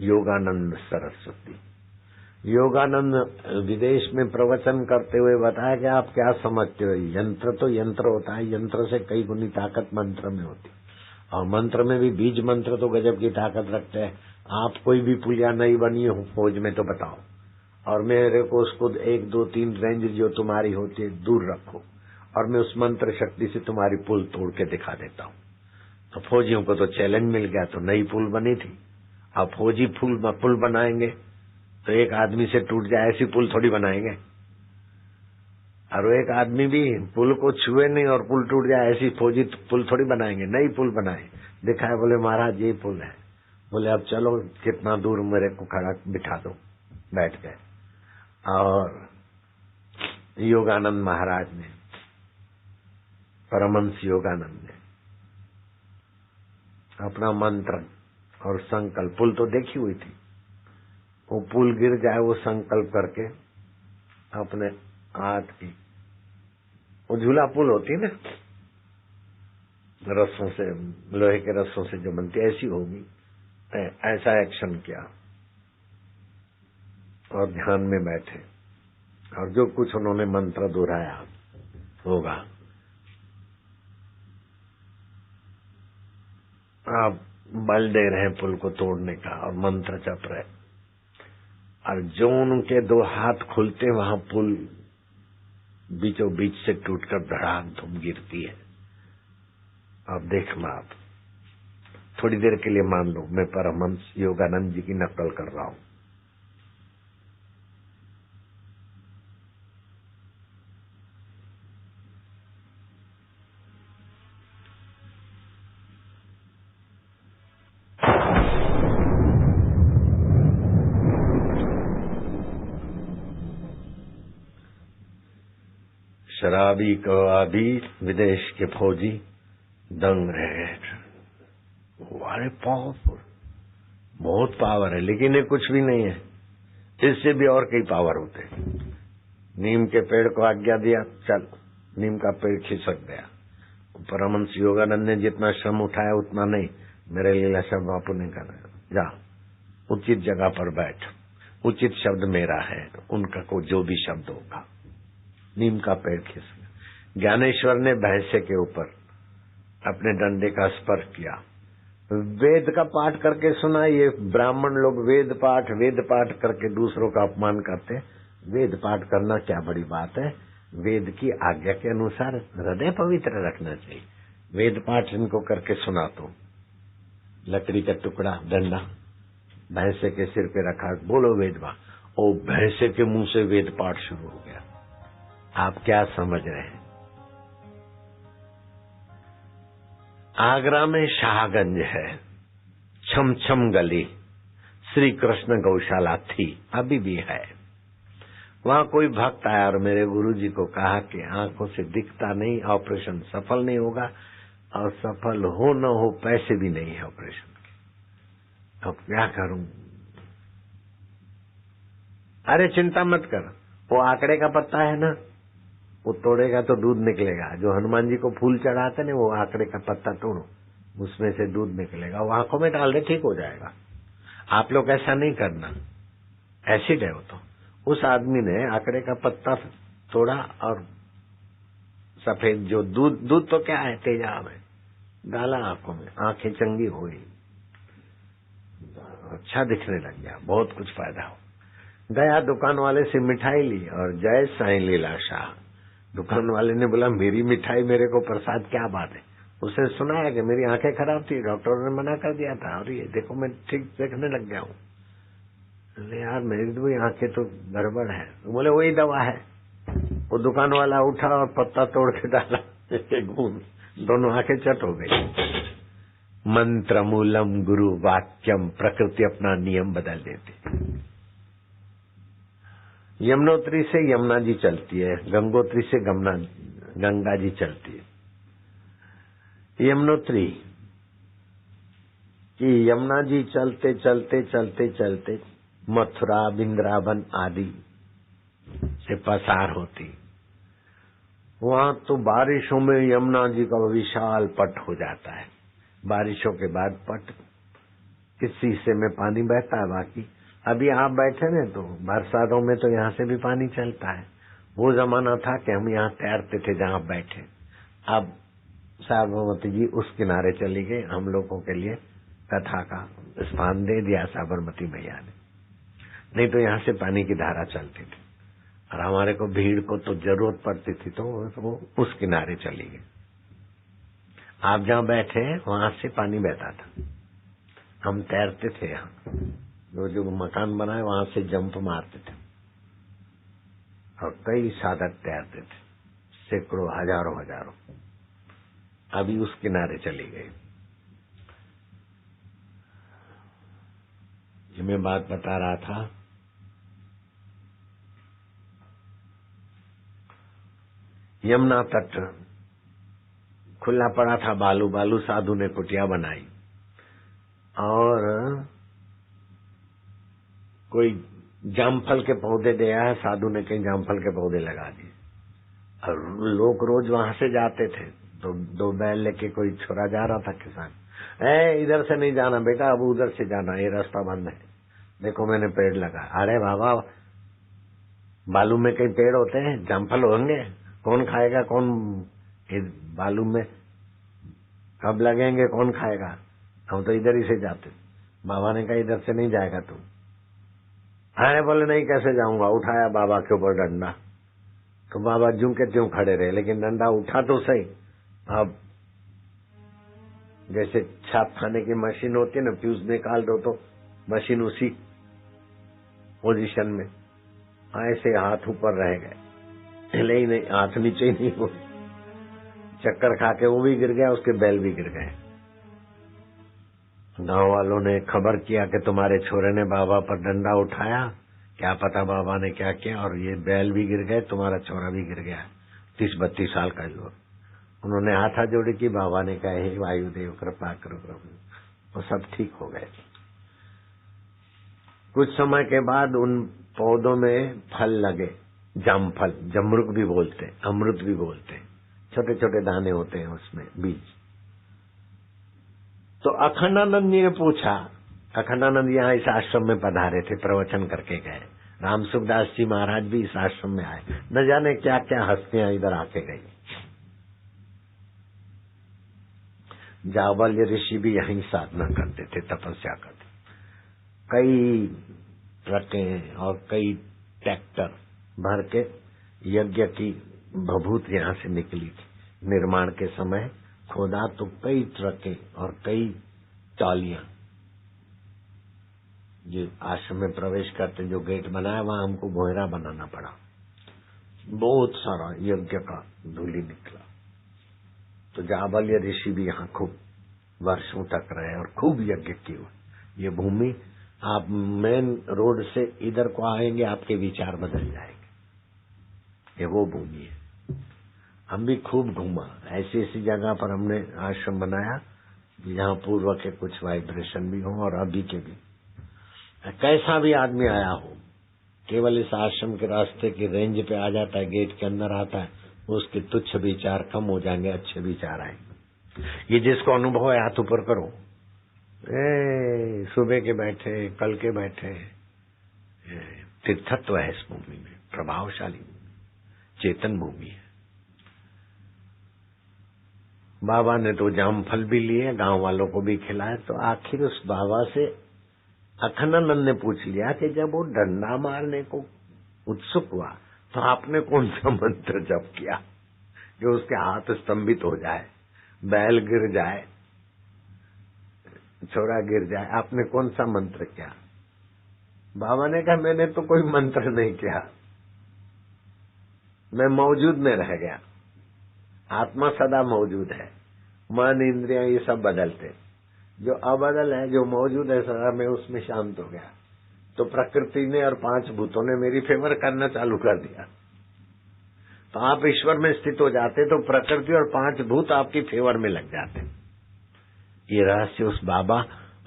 योगानंद सरस्वती। योगानंद विदेश में प्रवचन करते हुए बताया कि आप क्या समझते हो, यंत्र तो यंत्र होता है, यंत्र से कई गुनी ताकत मंत्र में होती, और मंत्र में भी बीज मंत्र तो गजब की ताकत रखते हैं। आप कोई भी पुलिया नहीं बनी हो फौज में तो बताओ, और मेरे को उसको 1 2 3 रेंज जो तुम्हारी होती है दूर रखो, और मैं उस मंत्र शक्ति से तुम्हारी पुल तोड़ के दिखा देता हूँ। तो फौजियों को तो चैलेंज मिल गया, तो नई पुल बनी थी। अब फौजी पुल बनाएंगे तो एक आदमी से टूट जाए ऐसी पुल थोड़ी बनाएंगे, और एक आदमी भी पुल को छुए नहीं और पुल टूट जाए ऐसी फौजी पुल थोड़ी बनाएंगे। नई पुल बनाए, दिखाए, बोले महाराज ये पुल है। बोले अब चलो कितना दूर मेरे को खड़ा बिठा दो। बैठ गए और योगानंद महाराज ने, परमहंस योगानंद ने अपना मंत्र और संकल्प, पुल तो देखी हुई थी, वो पुल गिर जाए वो संकल्प करके अपने हाथ की, वो झूला पुल होती ना रस्सों से, लोहे के रस्सों से जो बनती ऐसी होगी, ऐसा एक्शन किया और ध्यान में बैठे और जो कुछ उन्होंने मंत्र दोहराया होगा। आप बल दे रहे हैं पुल को तोड़ने का और मंत्र जप रहे, और जो उनके दो हाथ खुलते वहां पुल बीचों बीच से टूटकर धड़ाक धूम गिरती है। अब देखना, आप थोड़ी देर के लिए मान लो मैं परमहंस योगानंद जी की नकल कर रहा हूं। शराबी कबाबी विदेश के फौजी दंग रहे। अरे पावरफुल, बहुत पावर है, लेकिन ये कुछ भी नहीं है, इससे भी और कई पावर होते। नीम के पेड़ को आज्ञा दिया, चल, नीम का पेड़ खिसक गया। परमहंस योगानंद ने जितना श्रम उठाया उतना नहीं, मेरे लीलाशाह बापू ने कहा जा उचित जगह पर बैठ, उचित शब्द मेरा है, उनका को जो भी शब्द होगा। नीम का पेड़ खिसक गया। ज्ञानेश्वर ने भैंसे के ऊपर अपने डंडे का स्पर्श किया। वेद का पाठ करके सुना। ये ब्राह्मण लोग वेद पाठ करके दूसरों का अपमान करते। वेद पाठ करना क्या बड़ी बात है, वेद की आज्ञा के अनुसार हृदय पवित्र रखना चाहिए। वेद पाठ इनको करके सुना तो लकड़ी का टुकड़ा डंडा भैंसे के सिर पे रखा, बोलो वेद पाठ, ओ भैंसे के मुंह से वेद पाठ शुरू हो गया। आप क्या समझ रहे हैं? आगरा में शाहगंज है, छम छम गली, श्री कृष्ण गौशाला थी, अभी भी है। वहां कोई भक्त आया और मेरे गुरुजी को कहा कि आंखों से दिखता नहीं, ऑपरेशन सफल नहीं होगा, और सफल हो न हो पैसे भी नहीं है ऑपरेशन के, अब क्या करूं? अरे चिंता मत कर, वो आंकड़े का पत्ता है ना, वो तोड़ेगा तो दूध निकलेगा। जो हनुमान जी को फूल चढ़ाते ना, वो आंकड़े का पत्ता तोड़ो, उसमें से दूध निकलेगा, वो आंखों में डाल दे, ठीक हो जाएगा। आप लोग ऐसा नहीं करना, एसिड है वो तो। उस आदमी ने आंकड़े का पत्ता तोड़ा और सफेद जो दूध तो क्या है, तेजाब है, डाला आंखों में, आंखें चंगी हुई, अच्छा दिखने लग गया, बहुत कुछ फायदा हो गया। दुकान वाले से मिठाई ली और जय साईं लीलाशाह। दुकान वाले ने बोला मेरी मिठाई मेरे को प्रसाद, क्या बात है? उसे सुनाया कि मेरी आंखें खराब थी, डॉक्टर ने मना कर दिया था, और ये देखो मैं ठीक देखने लग गया हूँ। अरे यार मेरी तो आंखें तो गड़बड़ है। बोले वही दवा है। वो दुकान वाला उठा और पत्ता तोड़ के डाला, दोनों आंखें चट हो गई। मंत्र मूलम गुरु वाक्यम, प्रकृति अपना नियम बदल देती। यमुनोत्री से यमुना जी चलती है, गंगोत्री से गंगा जी चलती है। यमुनोत्री की यमुना जी चलते चलते चलते चलते मथुरा वृंदावन आदि से पसार होती। वहां तो बारिशों में यमुना जी का विशाल पट हो जाता है। बारिशों के बाद पट, किस हिस्से में पानी बहता है, बाकी अभी आप बैठे ना, तो बरसातों में तो यहाँ से भी पानी चलता है। वो जमाना था कि हम यहाँ तैरते थे जहाँ बैठे। अब साबरमती जी उस किनारे चली गई, हम लोगों के लिए कथा का स्थान दे दिया साबरमती मैया ने, नहीं तो यहाँ से पानी की धारा चलती थी और हमारे को भीड़ को तो जरूरत पड़ती थी, तो वो उस किनारे चली गई। आप जहाँ बैठे वहां से पानी बहता था, हम तैरते थे। यहाँ जो मकान बना है वहां से जंप मारते थे और कई साधक तैरते थे, सैकड़ों हजारों। अभी उस किनारे चली गई। कि मैं बात बता रहा था, यमुना तट खुला पड़ा था, बालू बालू, साधु ने कुटिया बनाई और कोई जामफल के पौधे दे आया, साधु ने कहीं जामफल के पौधे लगा दिए और लोग रोज वहां से जाते थे। तो 2 बैल लेके कोई छोरा जा रहा था, किसान, इधर से नहीं जाना बेटा, अब उधर से जाना, ये रास्ता बंद है, देखो मैंने पेड़ लगा। अरे बाबा, बालू में कई पेड़ होते हैं, जामफल होंगे, कौन खाएगा, कौन बालू में कब लगेंगे, कौन खाएगा, हम तो इधर ही से जाते। बाबा ने कहा इधर से नहीं जाएगा तू। अरे बोले नहीं, कैसे जाऊंगा। उठाया बाबा के ऊपर डंडा, तो बाबा ज्यों के त्यों खड़े रहे, लेकिन डंडा उठा तो सही। अब जैसे छाप खाने की मशीन होती है ना, फ्यूज निकाल दो तो मशीन उसी पोजीशन में, ऐसे हाथ ऊपर रह गए, हिले ही नहीं, हाथ नीचे ही नहीं हुए। चक्कर खा के वो भी गिर गया, उसके बैल भी गिर गए। गांव वालों ने खबर किया कि तुम्हारे छोरे ने बाबा पर डंडा उठाया, क्या पता बाबा ने क्या किया, और ये बैल भी गिर गए, तुम्हारा छोरा भी गिर गया, 30-32 साल का युवक। उन्होंने हाथा जोड़ी की, बाबा ने कहा हे वायुदेव कृपा करो प्रभु, वो सब ठीक हो गए। कुछ समय के बाद उन पौधों में फल लगे, जामफल, जमरुक भी बोलते, अमृत भी बोलते, छोटे छोटे दाने होते हैं उसमें, बीज। तो अखंडानंद जी ने पूछा, अखंडानंद यहाँ इस आश्रम में पधारे थे, प्रवचन करके गए, राम सुखदास जी महाराज भी इस आश्रम में आए, न जाने क्या क्या हस्तियां इधर आके गई। जावल्य ऋषि भी यहीं साधना करते थे, तपस्या करते। कई ट्रकें और कई ट्रैक्टर भर के यज्ञ की भभूत यहाँ से निकली थी। निर्माण के समय खोदा तो कई ट्रकें और कई टॉलियां, जो आश्रम में प्रवेश करते जो गेट बनाया वहां हमको भोयरा बनाना पड़ा, बहुत सारा यज्ञ का धूली निकला। तो जाबल्य ऋषि भी यहाँ खूब वर्षों तक रहे और खूब यज्ञ किए। ये भूमि, आप मेन रोड से इधर को आएंगे, आपके विचार बदल जाएंगे। ये वो भूमि है। हम भी खूब घूमा, ऐसी ऐसी जगह पर हमने आश्रम बनाया जहाँ पूर्व के कुछ वाइब्रेशन भी हो और अभी के भी। कैसा भी आदमी आया हो, केवल इस आश्रम के रास्ते की रेंज पे आ जाता है, गेट के अंदर आता है, उसके तुच्छ विचार कम हो जाएंगे, अच्छे विचार आएंगे। ये जिसको अनुभव है हाथ ऊपर करो। सुबह के बैठे, कल के बैठे, तीर्थत्व है इस भूमि में, प्रभावशाली चेतन भूमि है। बाबा ने तो जामफल भी लिए, गांव वालों को भी खिलाया। तो आखिर उस बाबा से अखंडानंद ने पूछ लिया कि जब वो डंडा मारने को उत्सुक हुआ तो आपने कौन सा मंत्र जप किया जो उसके हाथ स्तंभित हो जाए, बैल गिर जाए, छोरा गिर जाए, आपने कौन सा मंत्र किया? बाबा ने कहा मैंने तो कोई मंत्र नहीं किया, मैं मौजूद में रह गया। आत्मा सदा मौजूद है, मन इंद्रियां ये सब बदलते, जो अबदल है, जो मौजूद है सदा, मैं उसमें शांत हो गया। तो प्रकृति ने और 5 भूतों ने मेरी फेवर करना चालू कर दिया। तो आप ईश्वर में स्थित हो जाते तो प्रकृति और 5 भूत आपकी फेवर में लग जाते। ये रहस्य उस बाबा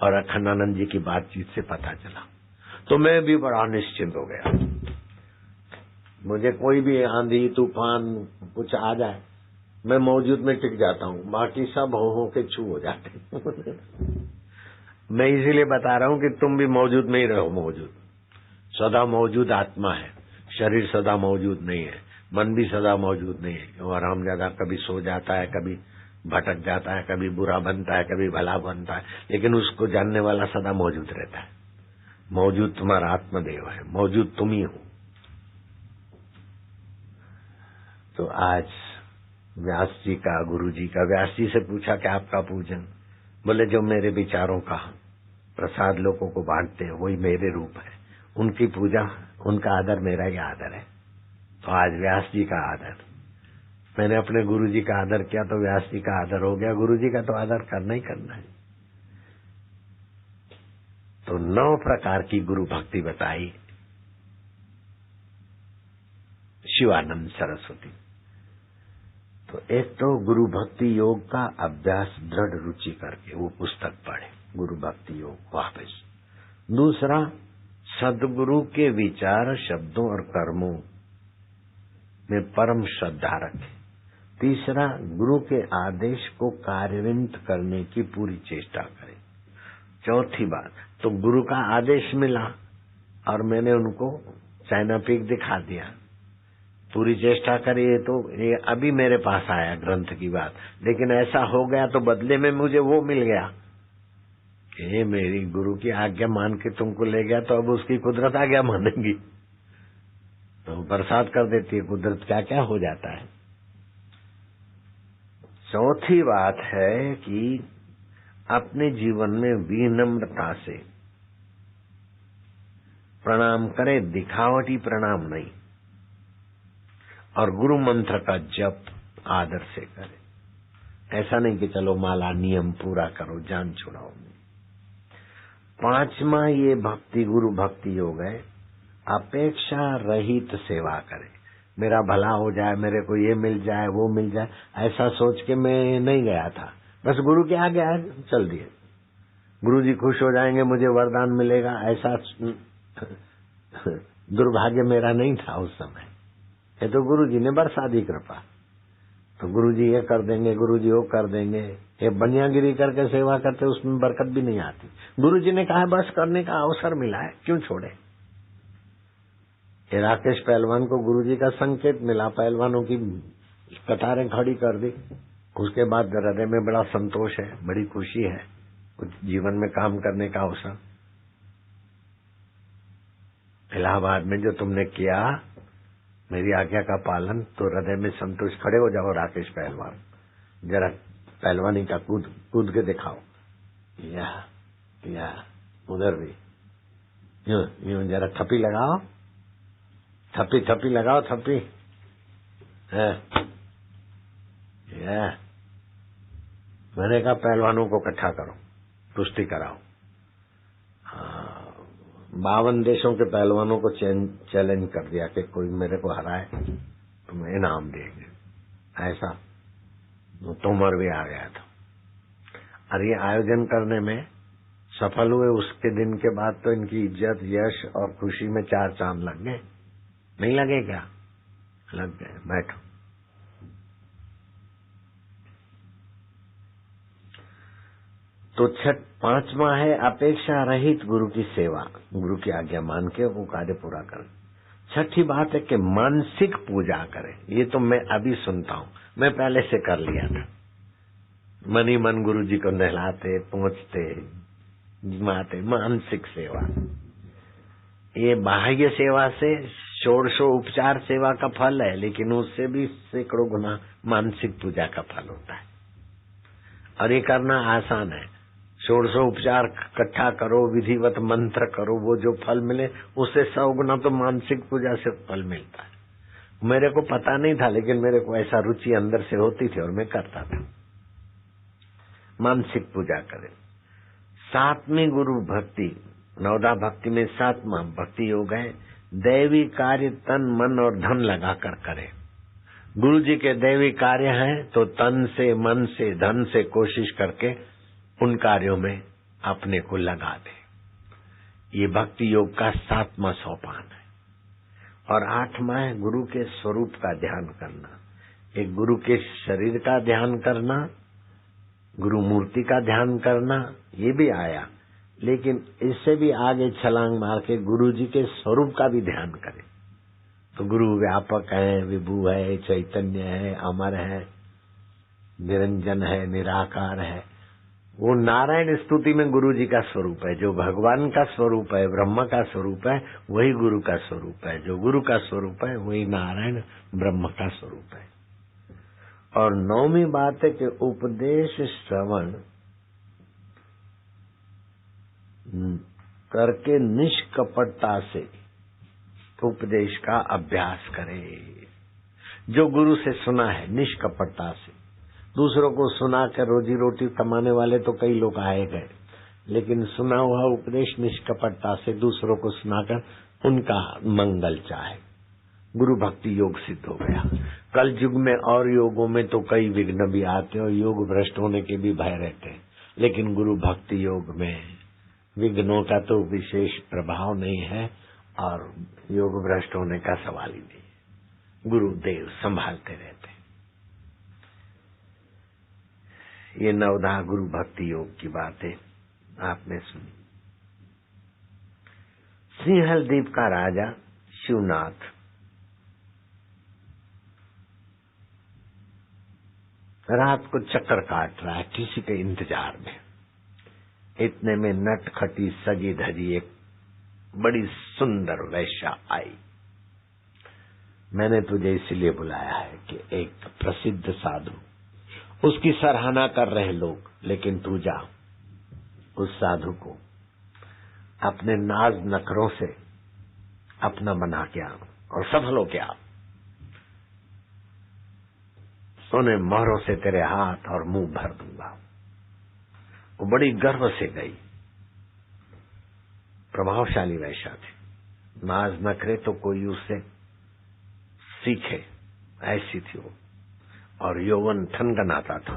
और अखंडानंद जी की बातचीत से पता चला। तो मैं भी बड़ा निश्चिंत हो गया। मुझे कोई भी आंधी तूफान कुछ आ जाए, मैं मौजूद में टिक जाता हूँ, बाकी सब हो के छू हो जाते। मैं इसीलिए बता रहा हूँ कि तुम भी मौजूद में ही रहो। मौजूद, सदा मौजूद आत्मा है, शरीर सदा मौजूद नहीं है, मन भी सदा मौजूद नहीं है। वो आरामजादा कभी सो जाता है, कभी भटक जाता है, कभी बुरा बनता है, कभी भला बनता है, लेकिन उसको जानने वाला सदा मौजूद रहता है। मौजूद तुम्हारा आत्मदेव है, मौजूद तुम ही हो। तो आज व्यास जी का, गुरु जी का, व्यास जी से पूछा कि आपका पूजन, बोले जो मेरे विचारों का प्रसाद लोगों को बांटते हैं वही मेरे रूप है, उनकी पूजा, उनका आदर मेरा ही आदर है। तो आज व्यास जी का आदर, मैंने अपने गुरु जी का आदर किया तो व्यास जी का आदर हो गया। गुरु जी का तो आदर करना ही करना है। तो 9 प्रकार की गुरु भक्ति बताई शिवानंद सरस्वती। तो एक तो गुरु भक्ति योग का अभ्यास दृढ़ रुचि करके वो पुस्तक पढ़े, गुरु भक्ति योग वापस। दूसरा, सदगुरु के विचार, शब्दों और कर्मों में परम श्रद्धा रखे। तीसरा, गुरु के आदेश को कार्यान्वित करने की पूरी चेष्टा करें। चौथी बात, तो गुरु का आदेश मिला और मैंने उनको चाइना पीक दिखा दिया, पूरी चेष्टा करिए। तो ये अभी मेरे पास आया ग्रंथ की बात, लेकिन ऐसा हो गया तो बदले में मुझे वो मिल गया कि ये मेरी गुरु की आज्ञा मान के तुमको ले गया, तो अब उसकी कुदरत आज्ञा मानेंगी, तो बरसात कर देती है कुदरत, क्या क्या हो जाता है। चौथी बात है कि अपने जीवन में विनम्रता से प्रणाम करे, दिखावटी प्रणाम नहीं, और गुरु मंत्र का जप आदर से करे। ऐसा नहीं कि चलो माला नियम पूरा करो, जान छुड़ाओ। 5वां ये भक्ति, गुरु भक्ति योग है, अपेक्षा रहित सेवा करे। मेरा भला हो जाए, मेरे को ये मिल जाए, वो मिल जाए, ऐसा सोच के मैं नहीं गया था। बस गुरु के आगे चल दिए, गुरु जी खुश हो जाएंगे, मुझे वरदान मिलेगा, ऐसा दुर्भाग्य मेरा नहीं था उस समय। ये तो गुरु जी ने बरसा दी कृपा, तो गुरु जी ये कर देंगे, गुरु जी वो कर देंगे। ये बनियागिरी करके सेवा करते उसमें बरकत भी नहीं आती। गुरु जी ने कहा बस करने का अवसर मिला है, क्यों छोड़े। ये राकेश पहलवान को गुरु जी का संकेत मिला, पहलवानों की कतारें खड़ी कर दी, उसके बाद हृदय में बड़ा संतोष है, बड़ी खुशी है, कुछ जीवन में काम करने का अवसर। इलाहाबाद में जो तुमने किया मेरी आज्ञा का पालन, तो हृदय में संतोष। खड़े हो जाओ राकेश पहलवान, जरा पहलवानी का कूद के दिखाओ, या उधर भी यूं जरा थप्पी लगाओ, थप्पी लगाओ, थप्पी है। मैंने कहा पहलवानों को इकट्ठा करो, कुश्ती कराओ। 52 देशों के पहलवानों को चैलेंज कर दिया कि कोई मेरे को हराए तो मैं इनाम देंगे। ऐसा तोमर भी आ गया था, और ये आयोजन करने में सफल हुए। उसके दिन के बाद तो इनकी इज्जत, यश और खुशी में 4 चांद लग गए। नहीं लगे क्या? लग गए। बैठो। तो 5वां है अपेक्षा रहित गुरु की सेवा, गुरु की आज्ञा मान के वो कार्य पूरा करें। 6ठी बात है कि मानसिक पूजा करें। ये तो मैं अभी सुनता हूँ, मैं पहले से कर लिया था। मन ही मन गुरु जी को नहलाते, पहुंचते, जिमाते। मानसिक सेवा, ये बाह्य सेवा से 1600 उपचार सेवा का फल है, लेकिन उससे भी सैकड़ों गुना मानसिक पूजा का फल होता है। और ये करना आसान है। 1600 उपचार इकट्ठा करो, विधिवत मंत्र करो, वो जो फल मिले उससे 100 गुना तो मानसिक पूजा से फल मिलता है। मेरे को पता नहीं था, लेकिन मेरे को ऐसा रुचि अंदर से होती थी और मैं करता था। मानसिक पूजा करें। 7वीं गुरु भक्ति, 9दा भक्ति में 7वां भक्ति योग है, दैवी कार्य तन मन और धन लगाकर करें। गुरु जी के दैवी कार्य हैं तो तन से, मन से, धन से कोशिश करके उन कार्यों में अपने को लगा दे। ये भक्ति योग का 7वां सोपान है। और 8वां है गुरु के स्वरूप का ध्यान करना। एक गुरु के शरीर का ध्यान करना, गुरु मूर्ति का ध्यान करना, ये भी आया, लेकिन इससे भी आगे छलांग मार के गुरु जी के स्वरूप का भी ध्यान करें। तो गुरु व्यापक है, विभु है, चैतन्य है, अमर है, निरंजन है, निराकार है। वो नारायण स्तुति में गुरु जी का स्वरूप है। जो भगवान का स्वरूप है, ब्रह्म का स्वरूप है, वही गुरु का स्वरूप है। जो गुरु का स्वरूप है वही नारायण ब्रह्म का स्वरूप है। और 9वीं बात है कि उपदेश श्रवण करके निष्कपटता से उपदेश का अभ्यास करे। जो गुरु से सुना है निष्कपटता से, दूसरों को सुना कर रोजी रोटी कमाने वाले तो कई लोग आए गए, लेकिन सुना हुआ उपदेश निष्कपटता से दूसरों को सुनाकर उनका मंगल चाहे। गुरु भक्ति योग सिद्ध हो गया। कल युग में और योगों में तो कई विघ्न भी आते और योग भ्रष्ट होने के भी भय रहते हैं, लेकिन गुरु भक्ति योग में विघ्नों का तो विशेष प्रभाव नहीं है और योग भ्रष्ट होने का सवाल ही नहीं। गुरुदेव संभालते रहते। ये नवधा गुरु भक्ति योग की बातें आपने सुनी। सिंहलदीप का राजा शिवनाथ रात को चक्कर काट रहा है किसी के इंतजार में। इतने में नटखटी सजी धजी एक बड़ी सुंदर वैश्या आई। मैंने तुझे इसलिए बुलाया है कि एक प्रसिद्ध साधु, उसकी सराहना कर रहे लोग, लेकिन तू जा उस साधु को अपने नाज नखरों से अपना बना के आ और सफल हो के आ। सोने मोहरों से तेरे हाथ और मुंह भर दूंगा। वो बड़ी गर्व से गई। प्रभावशाली वैश्या थे। नाज नखरे तो कोई उससे सीखे, ऐसी थी वो, और यौवन थनगनाता था।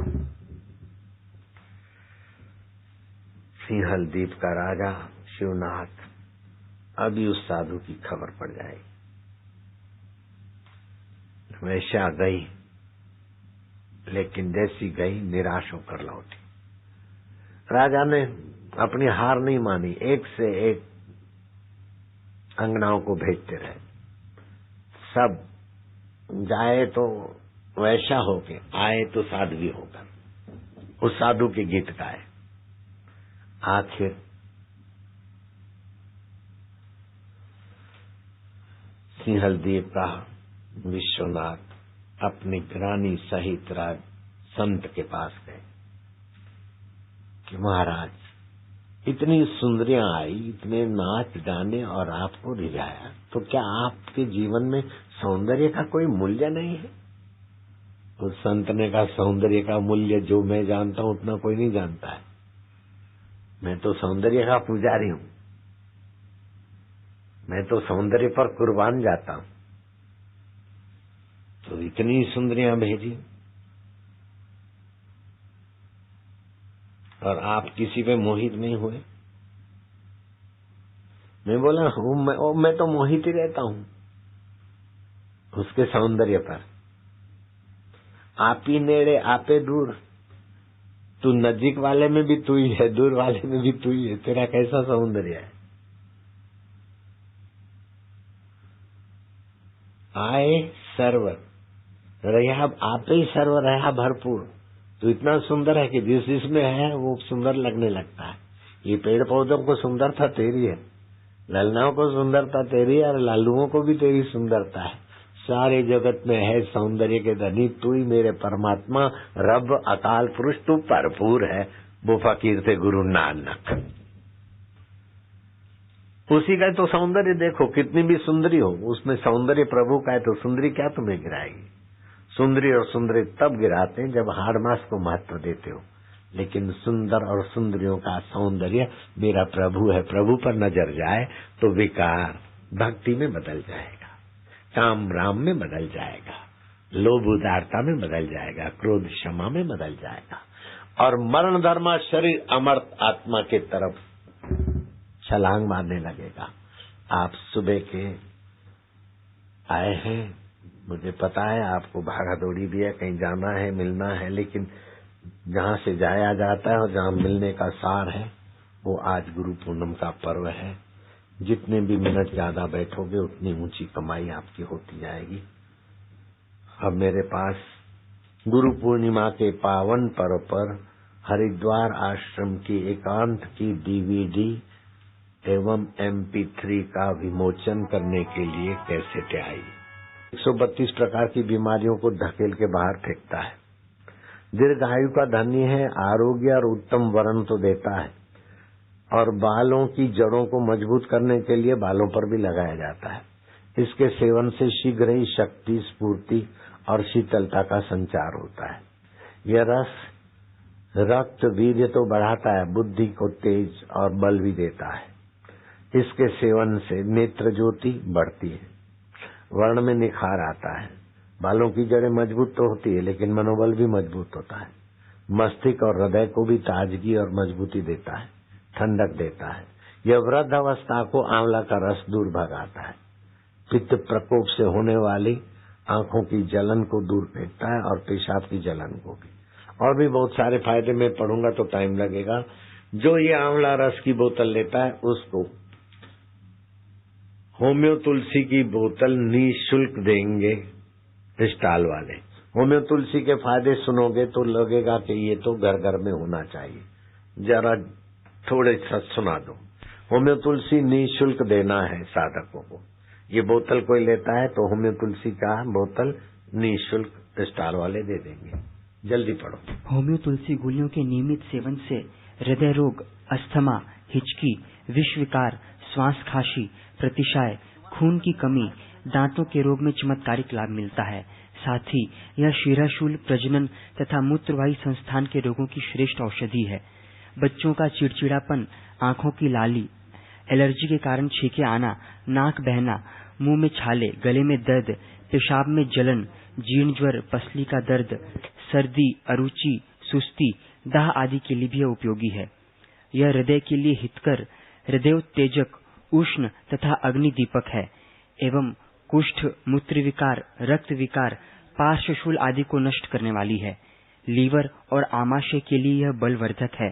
सिंहलदीप का राजा शिवनाथ अभी उस साधु की खबर पड़ जाएगी। वैश्या गई, लेकिन जैसी गई निराश होकर लौटी। राजा ने अपनी हार नहीं मानी, एक से एक अंगनाओं को भेजते रहे। सब जाए तो वैश्या होके, आए तो साध्वी होकर उस साधु के गीत गाए। आखिर सिंहलदीप का विश्वनाथ अपनी रानी सहित राज संत के पास गए कि महाराज, इतनी सुंदरियां आई, इतने नाच गाने और आपको रिझाया, तो क्या आपके जीवन में सौंदर्य का कोई मूल्य नहीं है? उस संत ने कहा, सौंदर्य का मूल्य जो मैं जानता हूं उतना कोई नहीं जानता है। मैं तो सौंदर्य का पुजारी हूं, मैं तो सौंदर्य पर कुर्बान जाता हूं। तो इतनी सुंदरियां भेजी और आप किसी पे मोहित नहीं हुए? मैं बोला हूं, मैं तो मोहित ही रहता हूं उसके सौंदर्य पर। आप ही नेड़े आपे दूर, तू नजीक वाले में भी तू ही है, दूर वाले में भी तू ही है, तेरा कैसा सौंदर्य है? आए सर्व रहा, आप ही सर्व रहा भरपूर। तो इतना सुंदर है कि जिसमें है वो सुंदर लगने लगता है। ये पेड़ पौधों को सुंदरता तेरी है, ललनाओं को सुंदरता तेरी है, और लालुओं को भी तेरी सुंदरता है। सारे जगत में है सौंदर्य के धनी तू ही मेरे परमात्मा, रब अकाल पुरुष तू भरपूर है। वो फकीर थे गुरु नानक। उसी का तो सौंदर्य देखो, कितनी भी सुंदरी हो उसमें सौंदर्य प्रभु का है, तो सुंदरी क्या तुम्हें गिराएगी? सुंदरी और सुंदरी तब गिराते हैं जब हाड़ मास को महत्व देते हो। लेकिन सुंदर और सुंदरियों का सौंदर्य मेरा प्रभु है, प्रभु पर नजर जाए तो विकार भक्ति में बदल जाएगा, काम राम में बदल जाएगा, लोभ उदारता में बदल जाएगा, क्रोध क्षमा में बदल जाएगा, और मरण धर्मा शरीर अमर्त आत्मा के तरफ छलांग मारने लगेगा। आप सुबह के आए हैं, मुझे पता है आपको भागा दौड़ी भी है, कहीं जाना है, मिलना है, लेकिन जहाँ से जाया जाता है और जहाँ मिलने का सार है वो आज गुरु पूर्णिमा का पर्व है। जितने भी मिनट ज्यादा बैठोगे उतनी ऊंची कमाई आपकी होती जाएगी। अब मेरे पास गुरु पूर्णिमा के पावन पर्व पर हरिद्वार आश्रम की एकांत की DVD एवं MP3 का विमोचन करने के लिए कैसेट आई। 132 प्रकार की बीमारियों को धकेल के बाहर फेंकता है, दीर्घायु का धनी है, आरोग्य और उत्तम वर्ण तो देता है, और बालों की जड़ों को मजबूत करने के लिए बालों पर भी लगाया जाता है। इसके सेवन से शीघ्र ही शक्ति, स्फूर्ति और शीतलता का संचार होता है। यह रस रक्त वीर्य तो बढ़ाता है, बुद्धि को तेज और बल भी देता है। इसके सेवन से नेत्र ज्योति बढ़ती है, वर्ण में निखार आता है, बालों की जड़ें मजबूत तो होती है लेकिन मनोबल भी मजबूत होता है। मस्तिष्क और हृदय को भी ताजगी और मजबूती देता है, ठंडक देता है। यह वृद्ध अवस्था को आंवला का रस दूर भगाता है। पित्त प्रकोप से होने वाली आंखों की जलन को दूर फेंकता है और पेशाब की जलन को भी। और भी बहुत सारे फायदे मैं पढ़ूंगा तो टाइम लगेगा। जो ये आंवला रस की बोतल लेता है उसको होम्यो तुलसी की बोतल निःशुल्क देंगे स्टॉल वाले। होम्यो तुलसी के फायदे सुनोगे तो लगेगा कि ये तो घर घर में होना चाहिए। जरा थोड़े सा सुना दो। होम्यो तुलसी निःशुल्क देना है साधकों को। ये बोतल कोई लेता है तो होम्यो तुलसी का बोतल निःशुल्क स्टॉल वाले दे देंगे। जल्दी पढ़ो। होम्यो तुलसी गोलियों के नियमित सेवन से हृदय रोग, अस्थमा, हिचकी, विषविकार, श्वास खांसी, प्रतिशाय, खून की कमी, दांतों के रोग में चमत्कारिक लाभ मिलता है। साथ ही यह शीराशूल, प्रजनन तथा मूत्रवाही संस्थान के रोगों की श्रेष्ठ औषधि है। बच्चों का चिड़चिड़ापन, आंखों की लाली, एलर्जी के कारण छींके आना, नाक बहना, मुंह में छाले, गले में दर्द, पेशाब में जलन, जीर्ण ज्वर, पसली का दर्द, सर्दी, अरुचि, सुस्ती, दाह आदि के लिए भी उपयोगी है। यह हृदय के लिए हितकर, हृदयोत्तेजक, उष्ण तथा अग्नि दीपक है एवं कुष्ठ, मूत्र विकार, रक्त विकार, पार्श्वशूल आदि को नष्ट करने वाली है। लीवर और आमाशय के लिए यह बलवर्धक है।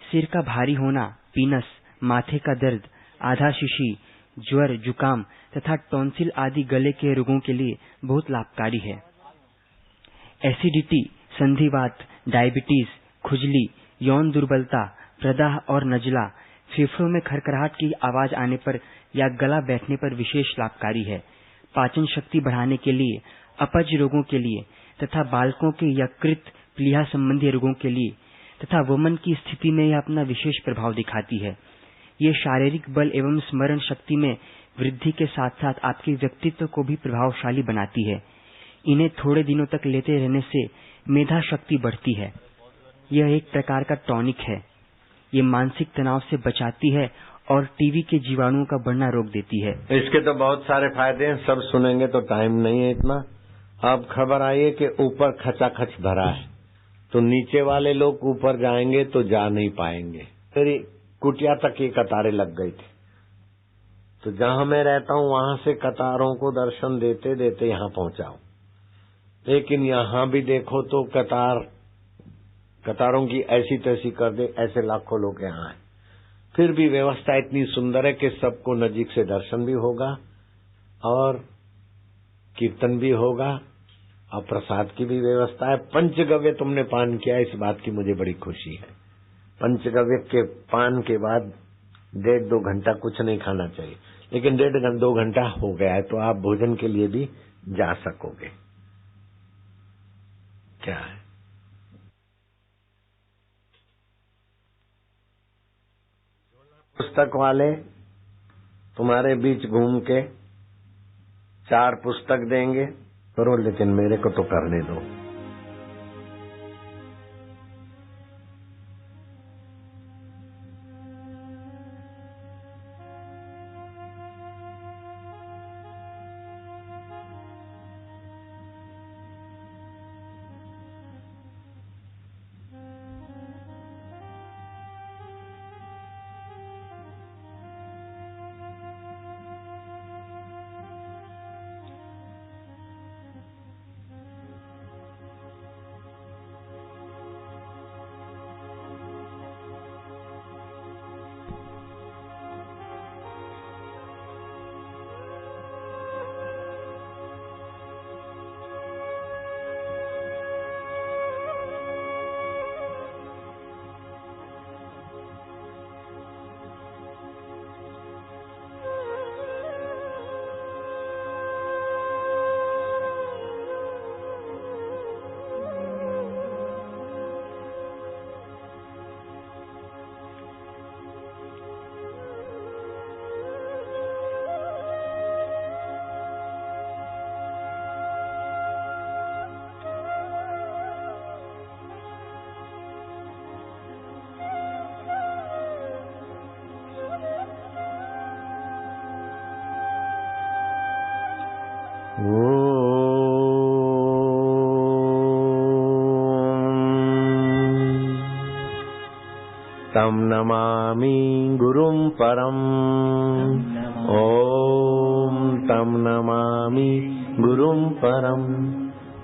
सिर का भारी होना, पीनस, माथे का दर्द, आधा शीशी, ज्वर, जुकाम तथा टॉन्सिल आदि गले के रोगों के लिए बहुत लाभकारी है। एसिडिटी, संधिवात, डायबिटीज, खुजली, यौन दुर्बलता, प्रदाह और नजला, फेफड़ों में खरखराहट की आवाज आने पर या गला बैठने पर विशेष लाभकारी है। पाचन शक्ति बढ़ाने के लिए, अपच रोगों के लिए तथा बालकों के यकृत प्लीहा संबंधी रोगों के लिए तथा वमन की स्थिति में यह अपना विशेष प्रभाव दिखाती है। ये शारीरिक बल एवं स्मरण शक्ति में वृद्धि के साथ साथ आपके व्यक्तित्व को भी प्रभावशाली बनाती है। इन्हें थोड़े दिनों तक लेते रहने से मेधा शक्ति बढ़ती है। यह एक प्रकार का टॉनिक है। ये मानसिक तनाव से बचाती है और टीबी के जीवाणुओं का बढ़ना रोक देती है। इसके तो बहुत सारे फायदे हैं, सब सुनेंगे तो टाइम नहीं है इतना। अब खबर आई है कि ऊपर खचाखच भरा है तो नीचे वाले लोग ऊपर जाएंगे तो जा नहीं पाएंगे। मेरी कुटिया तक ये कतारें लग गई थी, तो जहां मैं रहता हूं वहां से कतारों को दर्शन देते देते यहां पहुंचा हूं। लेकिन यहां भी देखो तो कतारों की ऐसी तैसी कर दे, ऐसे लाखों लोग यहाँ हैं। फिर भी व्यवस्था इतनी सुंदर है कि सबको नजीक से दर्शन भी होगा और कीर्तन भी होगा और प्रसाद की भी व्यवस्था है। पंचगव्य तुमने पान किया, इस बात की मुझे बड़ी खुशी है। पंचगव्य के पान के बाद 1.5-2 घंटा कुछ नहीं खाना चाहिए, लेकिन 1.5-2 घंटा हो गया है तो आप भोजन के लिए भी जा सकोगे। क्या है पुस्तक वाले तुम्हारे बीच घूम के 4 पुस्तक देंगे करो, लेकिन मेरे को तो करने दो। तं नमामि गुरुं परम् ॐ तं नमामि गुरुं परम्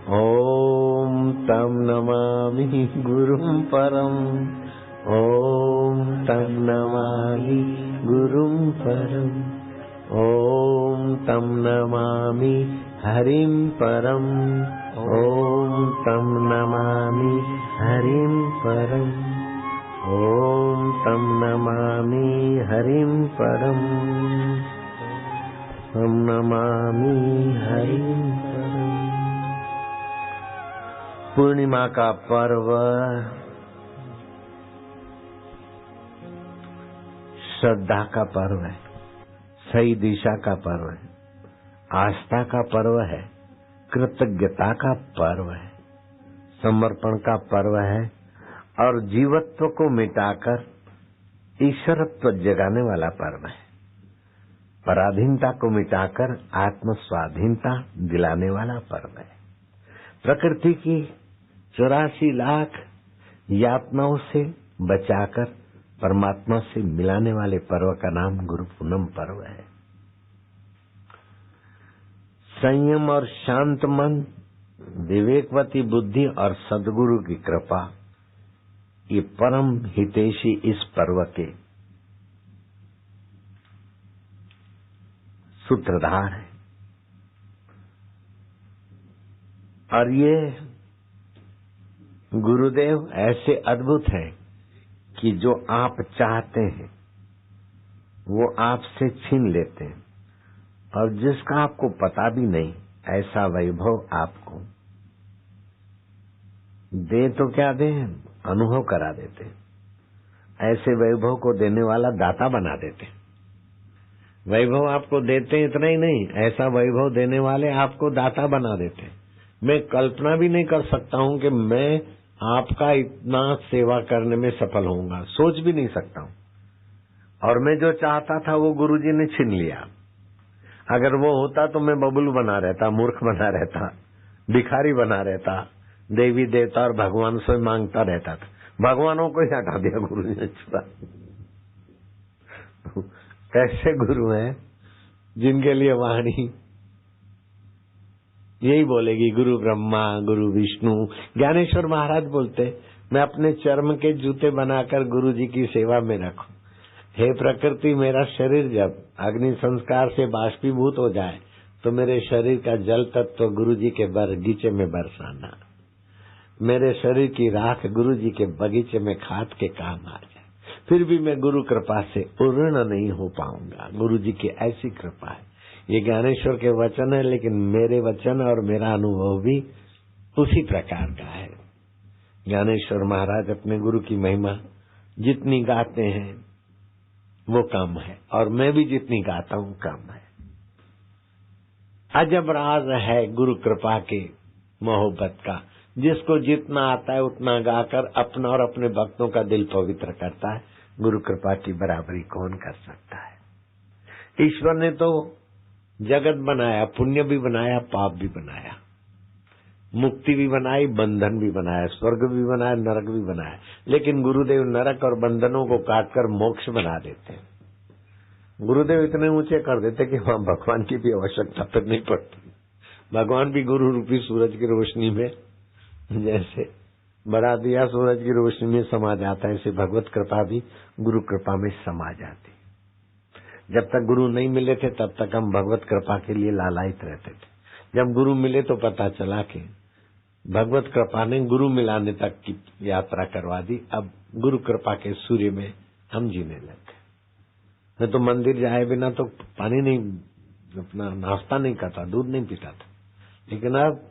ॐ तं नमामि गुरुं परम् ॐ तं नमामि गुरुं परम् ॐ तं नमामि हरिं परम् ॐ तं नमामि हरिं परम् ॐ तं नमामि हरिं परम् तं नमामि हरिं परम्। पूर्णिमा का पर्व श्रद्धा का पर्व है, सही दिशा का पर्व है, आस्था का पर्व है, कृतज्ञता का पर्व है, समर्पण का पर्व है और जीवत्व को मिटाकर ईश्वरत्व जगाने वाला पर्व है। पराधीनता को मिटाकर आत्म स्वाधीनता दिलाने वाला पर्व है। प्रकृति की 84 लाख यातनाओं से बचाकर परमात्मा से मिलाने वाले पर्व का नाम गुरु पूनम पर्व है। संयम और शांत मन, विवेकवती बुद्धि और सद्गुरु की कृपा, ये परम हितैषी इस पर्व के सूत्रधार है। और ये गुरुदेव ऐसे अद्भुत हैं कि जो आप चाहते हैं वो आपसे छीन लेते हैं, और जिसका आपको पता भी नहीं ऐसा वैभव आपको दे तो क्या दे, अनुभव करा देते। ऐसे वैभव को देने वाला दाता बना देते। वैभव आपको देते इतना ही नहीं, ऐसा वैभव देने वाले आपको दाता बना देते। मैं कल्पना भी नहीं कर सकता हूं कि मैं आपका इतना सेवा करने में सफल होऊंगा, सोच भी नहीं सकता हूं। और मैं जो चाहता था वो गुरुजी ने छीन लिया। अगर वो होता तो मैं बबुल बना रहता, मूर्ख बना रहता, भिखारी बना रहता, देवी देवता और भगवान से मांगता रहता था। भगवानों को ही हटा दिया गुरु ने छुड़ा। कैसे गुरु हैं जिनके लिए वाणी यही बोलेगी, गुरु ब्रह्मा गुरु विष्णु। ज्ञानेश्वर महाराज बोलते, मैं अपने चर्म के जूते बनाकर गुरु जी की सेवा में रखूं। हे प्रकृति, मेरा शरीर जब अग्नि संस्कार से बाष्पीभूत हो जाए तो मेरे शरीर का जल तत्व गुरु जी के बगीचे में बरसाना। मेरे शरीर की राख गुरु जी के बगीचे में खाद के काम आ जाए। फिर भी मैं गुरु कृपा से उर्ण नहीं हो पाऊंगा। गुरु जी की ऐसी कृपा है। ये ज्ञानेश्वर के वचन है, लेकिन मेरे वचन और मेरा अनुभव भी उसी प्रकार का है। ज्ञानेश्वर महाराज अपने गुरु की महिमा जितनी गाते हैं वो कम है, और मैं भी जितनी गाता हूं कम है। अजब राज है गुरु कृपा के मोहब्बत का। जिसको जितना आता है उतना गाकर अपना और अपने भक्तों का दिल पवित्र करता है। गुरु कृपा की बराबरी कौन कर सकता है। ईश्वर ने तो जगत बनाया, पुण्य भी बनाया, पाप भी बनाया, मुक्ति भी बनाई, बंधन भी बनाया, स्वर्ग भी बनाया, नरक भी बनाया। लेकिन गुरुदेव नरक और बंधनों को काटकर मोक्ष बना देते हैं। गुरुदेव इतने ऊंचे कर देते कि वहां भगवान की भी आवश्यकता फिर नहीं पड़ती। भगवान भी गुरु रूपी सूरज की रोशनी में, जैसे बड़ा दिया सूरज की रोशनी में समा जाता है, ऐसे भगवत कृपा भी गुरु कृपा में समा जाती। जब तक गुरु नहीं मिले थे तब तक हम भगवत कृपा के लिए लालायित रहते थे। जब गुरु मिले तो पता चला कि भगवत कृपा ने गुरु मिलाने तक की यात्रा करवा दी। अब गुरु कृपा के सूर्य में हम जीने लगे। मैं तो मंदिर जाए बिना तो पानी नहीं, अपना नाश्ता नहीं करता, दूध नहीं पीता था। लेकिन अब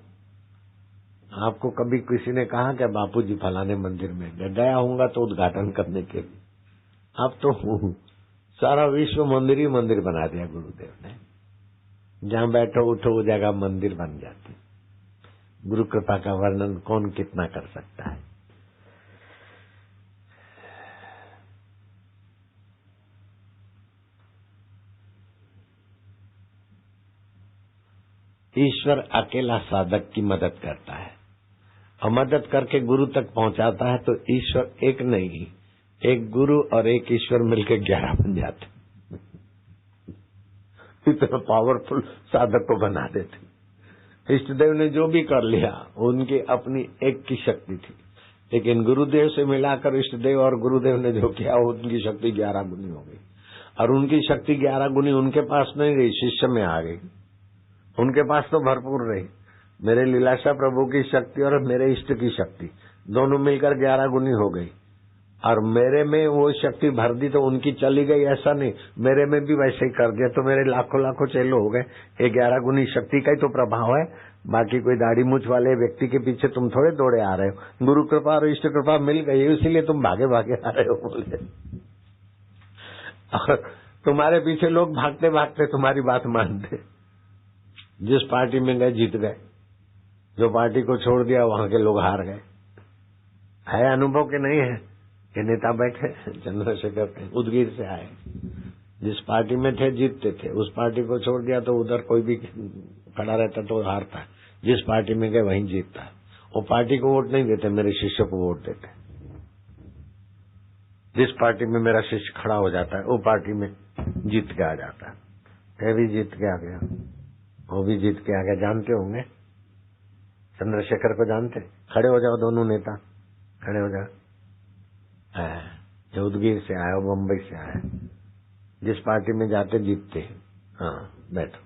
आपको कभी किसी ने कहा कि बापूजी फलाने मंदिर में गया होऊंगा तो उद्घाटन करने के लिए, अब तो सारा विश्व मंदिर ही मंदिर बना दिया गुरुदेव ने। जहां बैठो उठो वो जगह मंदिर बन जाती। गुरु कृपा का वर्णन कौन कितना कर सकता है। ईश्वर अकेला साधक की मदद करता है और मदद करके गुरु तक पहुंचाता है। तो ईश्वर एक नहीं एक गुरु और एक ईश्वर मिलकर 11 बन जाते। इतना पावरफुल साधक को बना देते। इष्टदेव ने जो भी कर लिया उनकी अपनी एक की शक्ति थी, लेकिन गुरुदेव से मिलाकर इष्टदेव और गुरुदेव ने जो किया उनकी शक्ति 11 गुनी हो गई। और उनकी शक्ति 11 गुनी उनके पास नहीं रही, शिष्य में आ गई। उनके पास तो भरपूर रही। मेरे लीलाशाह प्रभु की शक्ति और मेरे इष्ट की शक्ति दोनों मिलकर 11 गुनी हो गई। और मेरे में वो शक्ति भर दी तो उनकी चली गई, ऐसा नहीं, मेरे में भी वैसे ही कर दिया तो मेरे लाखों लाखों चेलो हो गए। ये 11 गुनी शक्ति का ही तो प्रभाव है। बाकी कोई दाढ़ी मूछ वाले व्यक्ति के पीछे तुम थोड़े दौड़े आ रहे हो। गुरु कृपा और इष्ट कृपा मिल गई, इसीलिए तुम भागे भागे आ रहे हो बोले। और तुम्हारे पीछे लोग भागते भागते तुम्हारी बात मानते। जिस पार्टी में गए जीत गए, जो पार्टी को छोड़ दिया वहां के लोग हार गए। है अनुभव के नहीं है? ये नेता बैठे चंद्रशेखर थे, उदगीर से आए। जिस पार्टी में थे जीतते थे, उस पार्टी को छोड़ दिया तो उधर कोई भी खड़ा रहता तो हारता। जिस पार्टी में गए वहीं जीतता। वो पार्टी को वोट नहीं देते, मेरे शिष्य को वोट देते। जिस पार्टी में मेरा शिष्य खड़ा हो जाता है वो पार्टी में जीत के आ जाता है। मैं भी जीत के आ गया, वो भी जीत के आ गया। जानते होंगे चंद्रशेखर को, जानते? खड़े हो जाओ दोनों नेता, खड़े हो जाओ। जो उदगीर से आया, बम्बई से आया, जिस पार्टी में जाते जीतते। हाँ बैठो।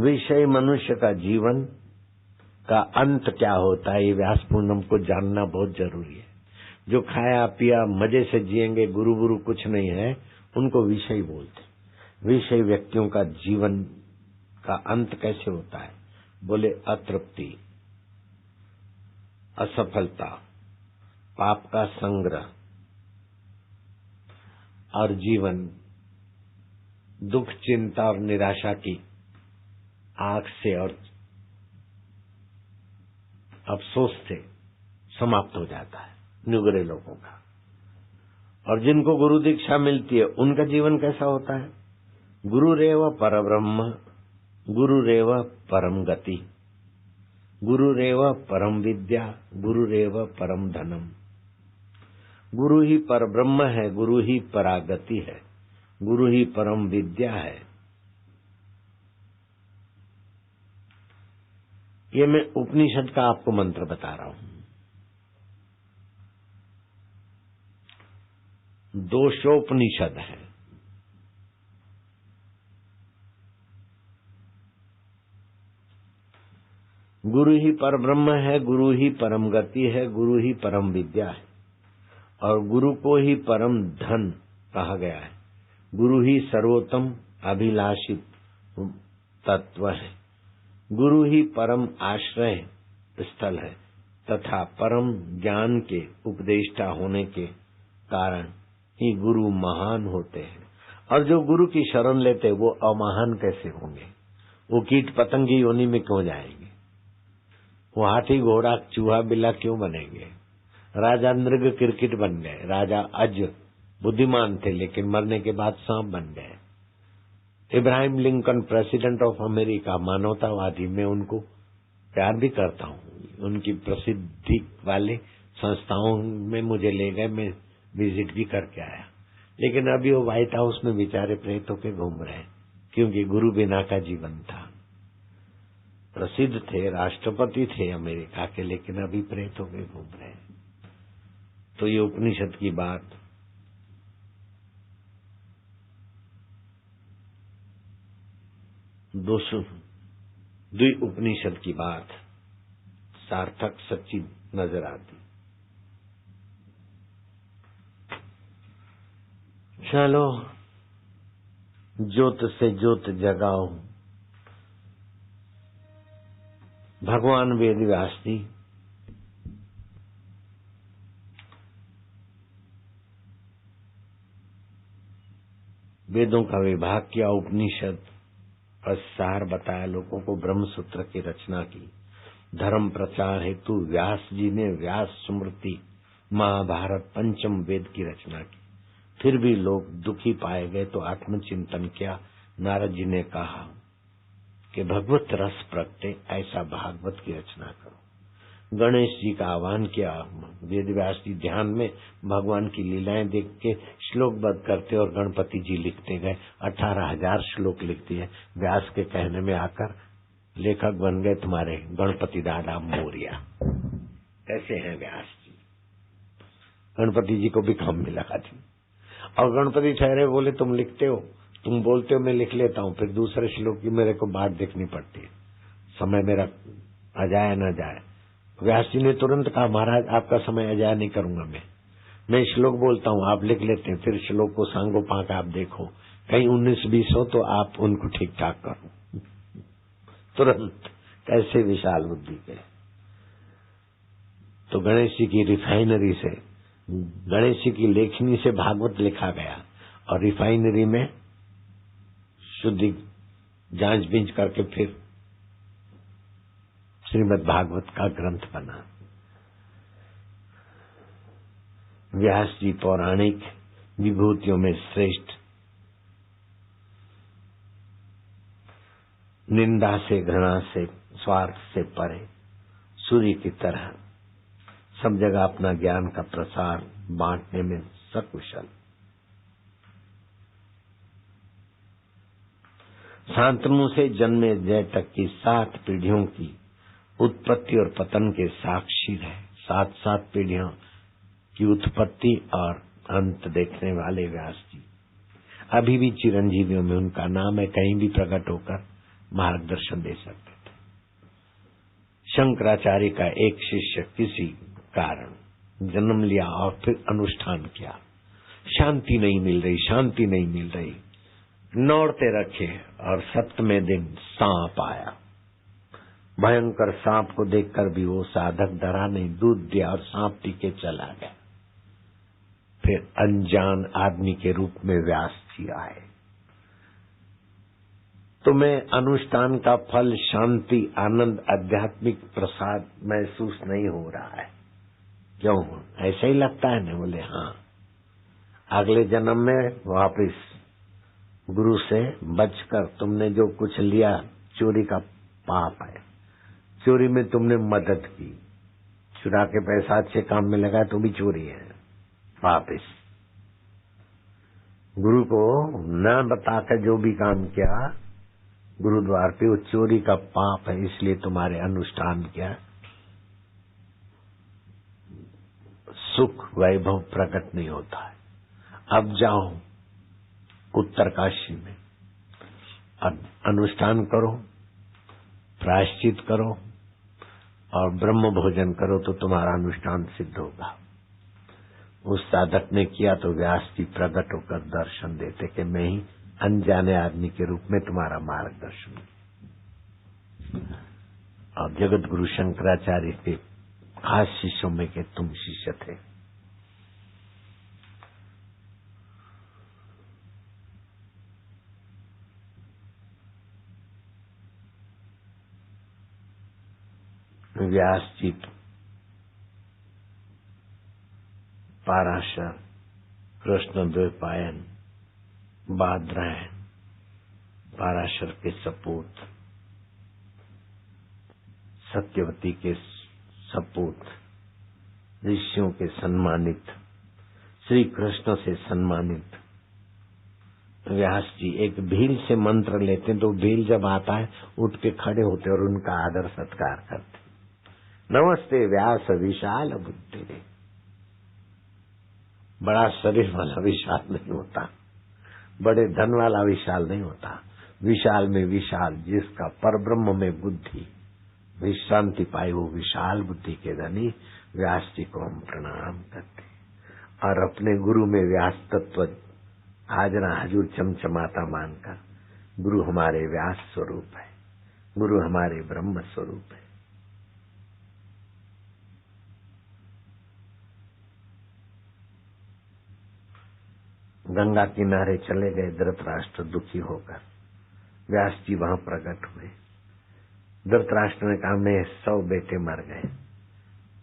विषय मनुष्य का जीवन का अंत क्या होता है, ये व्यास पूर्णम को जानना बहुत जरूरी है। जो खाया पिया मजे से जिएंगे, गुरु गुरु कुछ नहीं है, उनको विषय बोलते। विषय व्यक्तियों का जीवन का अंत कैसे होता है? बोले अतृप्ति, असफलता, पाप का संग्रह और जीवन दुख, चिंता और निराशा की आंख से और अफसोस से समाप्त हो जाता है निगरे लोगों का। और जिनको गुरु दीक्षा मिलती है उनका जीवन कैसा होता है? गुरुरेव परब्रह्म, गुरुरेव परम गति, गुरुरेव परम विद्या, गुरुरेव परम धनम। गुरु ही परब्रह्म है, गुरु ही परागति है, गुरु ही परम विद्या है। ये मैं उपनिषद का आपको मंत्र बता रहा हूं। दोषोपनिषद है। गुरु ही परब्रह्म है, गुरु ही परम गति है, गुरु ही परम विद्या है और गुरु को ही परम धन कहा गया है। गुरु ही सर्वोत्तम अभिलाषित तत्व है। गुरु ही परम आश्रय स्थल है तथा परम ज्ञान के उपदेष्टा होने के कारण ही गुरु महान होते हैं। और जो गुरु की शरण लेते वो अमहान कैसे होंगे? वो कीट पतंगी योनि में क्यों जाएंगे? वो हाथी घोड़ा चूहा बिल्ला क्यों बनेंगे? राजा नृग क्रिकेट बन गए, राजा अज बुद्धिमान थे लेकिन मरने के बाद सांप बन गए। Ibrahim Lincoln president of America, मानवतावादी, मैं उनको प्यार भी करता हूँ। उनकी प्रसिद्धि वाले संस्थाओं में मुझे ले गए, मैं विजिट भी करके आया। लेकिन अभी वो व्हाइट हाउस में बेचारे प्रेत होके घूम रहे हैं, क्योंकि गुरु बिना का जीवन था। प्रसिद्ध थे, राष्ट्रपति थे अमेरिका के, लेकिन अभी प्रेत होके घूम रहे हैं। तो ये उपनिषद की बात द्वि उपनिषद की बात सार्थक सच्ची नजर आती। चलो, ज्योत से ज्योत जगाओ। भगवान वेद व्यास जी वेदों का विभाग किया, उपनिषद का सार बताया, लोगों को ब्रह्म सूत्र की रचना की। धर्म प्रचार हेतु व्यास जी ने व्यास स्मृति महाभारत पंचम वेद की रचना की। फिर भी लोग दुखी पाए गए तो आत्मचिंतन किया। नारद जी ने कहा कि भगवत रस प्रगटे, ऐसा भागवत की रचना करो। गणेश जी का आह्वान किया। वेद व्यास जी ध्यान में भगवान की लीलाएं देख के श्लोकबद्ध करते और गणपति जी लिखते गए। 18,000 श्लोक लिख दिए। व्यास के कहने में आकर लेखक बन गए तुम्हारे गणपति दादा मोरिया। कैसे हैं व्यास जी? गणपति जी को भी काम मिला जी। और गणपति ठहरे बोले तुम लिखते हो, तुम बोलते हो, मैं लिख लेता हूँ, फिर दूसरे श्लोक की मेरे को बात देखनी पड़ती है, समय मेरा अजाया न जाए। व्यास जी ने तुरंत कहा महाराज आपका समय अजाया नहीं करूंगा, मैं श्लोक बोलता हूँ, आप लिख लेते हैं, फिर श्लोक को सांगो पाक आप देखो, कहीं 19-20 हो तो आप उनको ठीक ठाक करो। तुरंत कैसे विशाल बुद्धि के। तो गणेश जी की रिफाइनरी से, गणेश जी की लेखनी से भागवत लिखा गया और रिफाइनरी में शुद्धि जांच बींच करके फिर श्रीमद् भागवत का ग्रंथ बना। व्यास जी पौराणिक विभूतियों में श्रेष्ठ, निंदा से, घृणा से, स्वार्थ से परे, सूर्य की तरह सब जगह अपना ज्ञान का प्रसार बांटने में सकुशल। शांतनु से जन्मे जय तक की 7 पीढ़ियों की उत्पत्ति और पतन के साक्षी रहे। 7 पीढ़ियों की उत्पत्ति और अंत देखने वाले व्यास जी अभी भी चिरंजीवियों में उनका नाम है, कहीं भी प्रकट होकर मार्गदर्शन दे सकते थे। शंकराचार्य का एक शिष्य किसी कारण जन्म लिया और फिर अनुष्ठान किया, शांति नहीं मिल रही, नौड़ते रखे और 7वें दिन सांप आया। भयंकर सांप को देखकर भी वो साधक डरा नहीं, दूध दिया और सांप पी के चला गया। फिर अनजान आदमी के रूप में व्यास जी आए। तुम्हें अनुष्ठान का फल, शांति, आनंद, आध्यात्मिक प्रसाद महसूस नहीं हो रहा है, क्यों? ऐसा ही लगता है ना? बोले हाँ, अगले जन्म में वापिस गुरु से बचकर तुमने जो कुछ लिया, चोरी का पाप है, चोरी में तुमने मदद की, चुरा के पैसा अच्छे काम में लगा तो भी चोरी है। वापिस गुरु को न बताकर जो भी काम किया गुरुद्वार पे, वो चोरी का पाप है, इसलिए तुम्हारे अनुष्ठान क्या सुख वैभव प्रकट नहीं होता है। अब जाओ उत्तरकाशी में, अब अनुष्ठान करो, प्रायश्चित करो और ब्रह्म भोजन करो तो तुम्हारा अनुष्ठान सिद्ध होगा। उस साधक ने किया तो व्यास जी प्रकट होकर दर्शन देते कि मैं ही अनजाने आदमी के रूप में तुम्हारा मार्गदर्शन। और जगत गुरु शंकराचार्य के खास शिष्यों में के तुम शिष्य थे। व्यास जी पाराशर, कृष्णद्वैपायन, बादरायण, पाराशर के सपूत, सत्यवती के सपूत, ऋषियों के सम्मानित, श्री कृष्ण से सम्मानित व्यास जी एक भील से मंत्र लेते तो भील जब आता है उठ के खड़े होते और उनका आदर सत्कार करते। नमस्ते व्यास विशाल बुद्धि। बड़ा शरीर वाला विशाल नहीं होता, बड़े धन वाला विशाल नहीं होता, विशाल में विशाल, जिसका परब्रह्म में बुद्धि विश्रांति पाई, वो विशाल बुद्धि के धनी व्यास जी को हम प्रणाम करते और अपने गुरु में व्यास तत्व हाजरा हजूर चमचमाता मानकर, गुरु हमारे व्यास स्वरूप है, गुरु हमारे ब्रह्म स्वरूप है। गंगा किनारे चले गए धृतराष्ट्र दुखी होकर, व्यास जी वहां प्रकट हुए। धृतराष्ट्र ने कहा मैं 100 बेटे मर गए,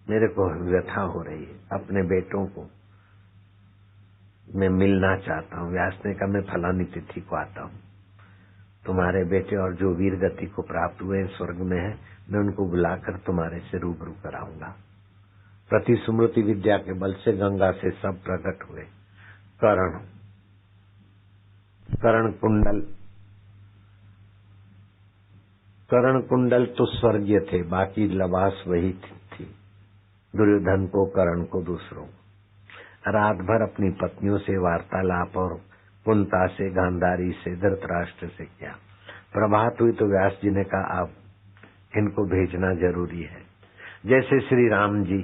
मेरे को व्यथा हो रही है, अपने बेटों को मैं मिलना चाहता हूँ। व्यास ने कहा मैं फलानी तिथि को आता हूँ। तुम्हारे बेटे और जो वीर गति को प्राप्त हुए स्वर्ग में है, मैं उनको बुलाकर तुम्हारे से रूबरू कराऊंगा। प्रति स्मृति विद्या के बल से गंगा से सब प्रकट हुए। कर्ण कुंडल तो स्वर्गीय थे, बाकी लबास वही थी। दुर्योधन को, कर्ण को, दूसरों को। रात भर अपनी पत्नियों से वार्तालाप और कुंता से, गांधारी से, धृतराष्ट्र से किया। प्रभात हुई तो व्यास जी ने कहा अब इनको भेजना जरूरी है। जैसे श्री राम जी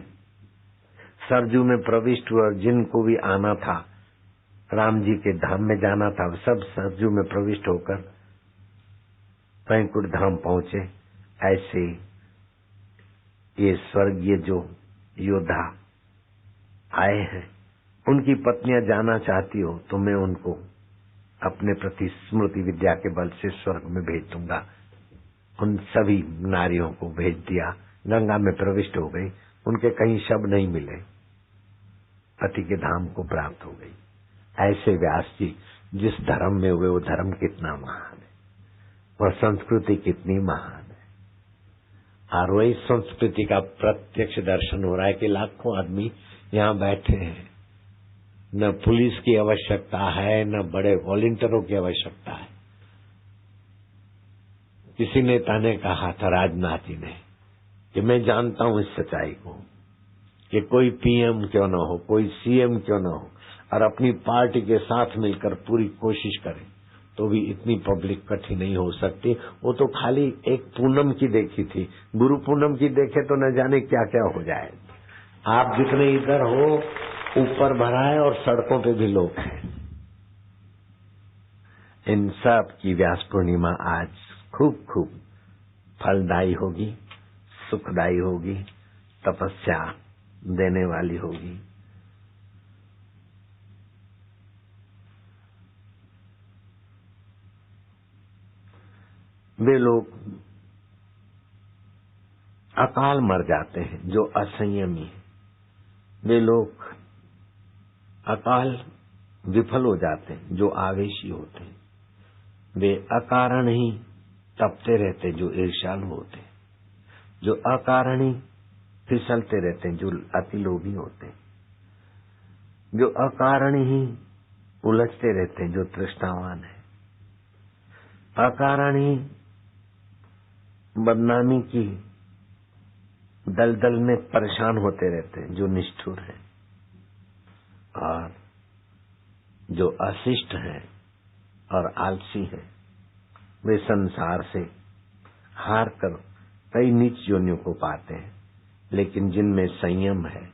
सरजू में प्रविष्ट हुए और जिनको भी आना था, राम जी के धाम में जाना था, सब सरजू में प्रविष्ट होकर वैकुंठ धाम पहुंचे। ऐसे ये स्वर्गीय जो योद्धा आए हैं, उनकी पत्नियां जाना चाहती हो तो मैं उनको अपने प्रति स्मृति विद्या के बल से स्वर्ग में भेज दूंगा। उन सभी नारियों को भेज दिया, गंगा में प्रविष्ट हो गई। उनके कहीं शब्द नहीं मिले, पति के धाम को प्राप्त हो गई। ऐसे व्यास जी जिस धर्म में हुए वो धर्म कितना महान है, वह संस्कृति कितनी महान है। और वही संस्कृति का प्रत्यक्ष दर्शन हो रहा है कि लाखों आदमी यहाँ बैठे हैं। न पुलिस की आवश्यकता है, न बड़े वॉलंटियरों की आवश्यकता है। किसी नेता ने कहा था, राजनाथ जी ने, कि मैं जानता हूं इस सच्चाई को कि कोई पीएम क्यों न हो, कोई सीएम क्यों न हो, और अपनी पार्टी के साथ मिलकर पूरी कोशिश करे तो भी इतनी पब्लिक इकट्ठी नहीं हो सकती। वो तो खाली एक पूनम की देखी थी, गुरु पूनम की देखे तो न जाने क्या क्या हो जाए। आप जितने इधर हो ऊपर भरा है और सड़कों पे भी लोग हैं। इन सब की व्यास पूर्णिमा आज खूब खूब फलदायी होगी, सुखदायी होगी, तपस्या देने वाली होगी। वे लोग अकाल मर जाते हैं जो असंयमी है। वे लोग अकाल विफल हो जाते हैं जो आवेशी होते हैं। वे अकारण ही तपते रहते जो ईर्ष्यालु होते हैं। जो अकारण ही फिसलते रहते हैं जो अति लोभी होते हैं। जो अकारण ही उलझते रहते हैं जो तृष्णावान है। अकारण ही बदनामी की दलदल में परेशान होते रहते हैं जो निष्ठुर है। और जो अशिष्ट हैं और आलसी हैं, वे संसार से हार कर कई नीच योनियों को पाते हैं। लेकिन जिनमें संयम है,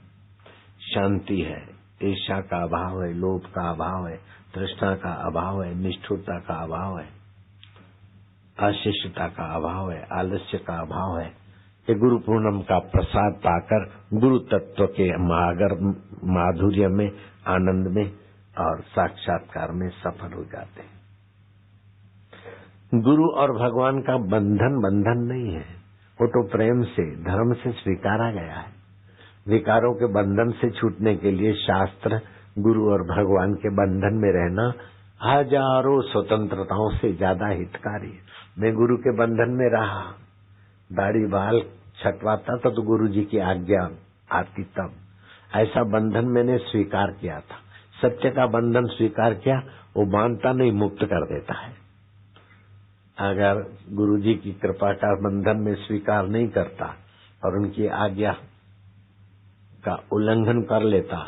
शांति है, ईर्ष्या का अभाव है, लोभ का अभाव है, तृष्णा का अभाव है, निष्ठुरता का अभाव है, अशिष्टता का अभाव है, आलस्य का अभाव है, ये गुरु पूर्णम का प्रसाद पाकर गुरु तत्व के माधुर्य में, आनंद में और साक्षात्कार में सफल हो जाते हैं। गुरु और भगवान का बंधन नहीं है, वो तो प्रेम से, धर्म से स्वीकारा गया है। विकारों के बंधन से छूटने के लिए शास्त्र गुरु और भगवान के बंधन में रहना हजारों स्वतंत्रताओं से ज्यादा हितकारी है। मैं गुरु के बंधन में रहा, दाढ़ी बाल छटवाता था तो गुरु जी की आज्ञा आती तब। ऐसा बंधन मैंने स्वीकार किया था। सत्य का बंधन स्वीकार किया, वो बांधता नहीं, मुक्त कर देता है। अगर गुरु जी की कृपा का बंधन में स्वीकार नहीं करता और उनकी आज्ञा का उल्लंघन कर लेता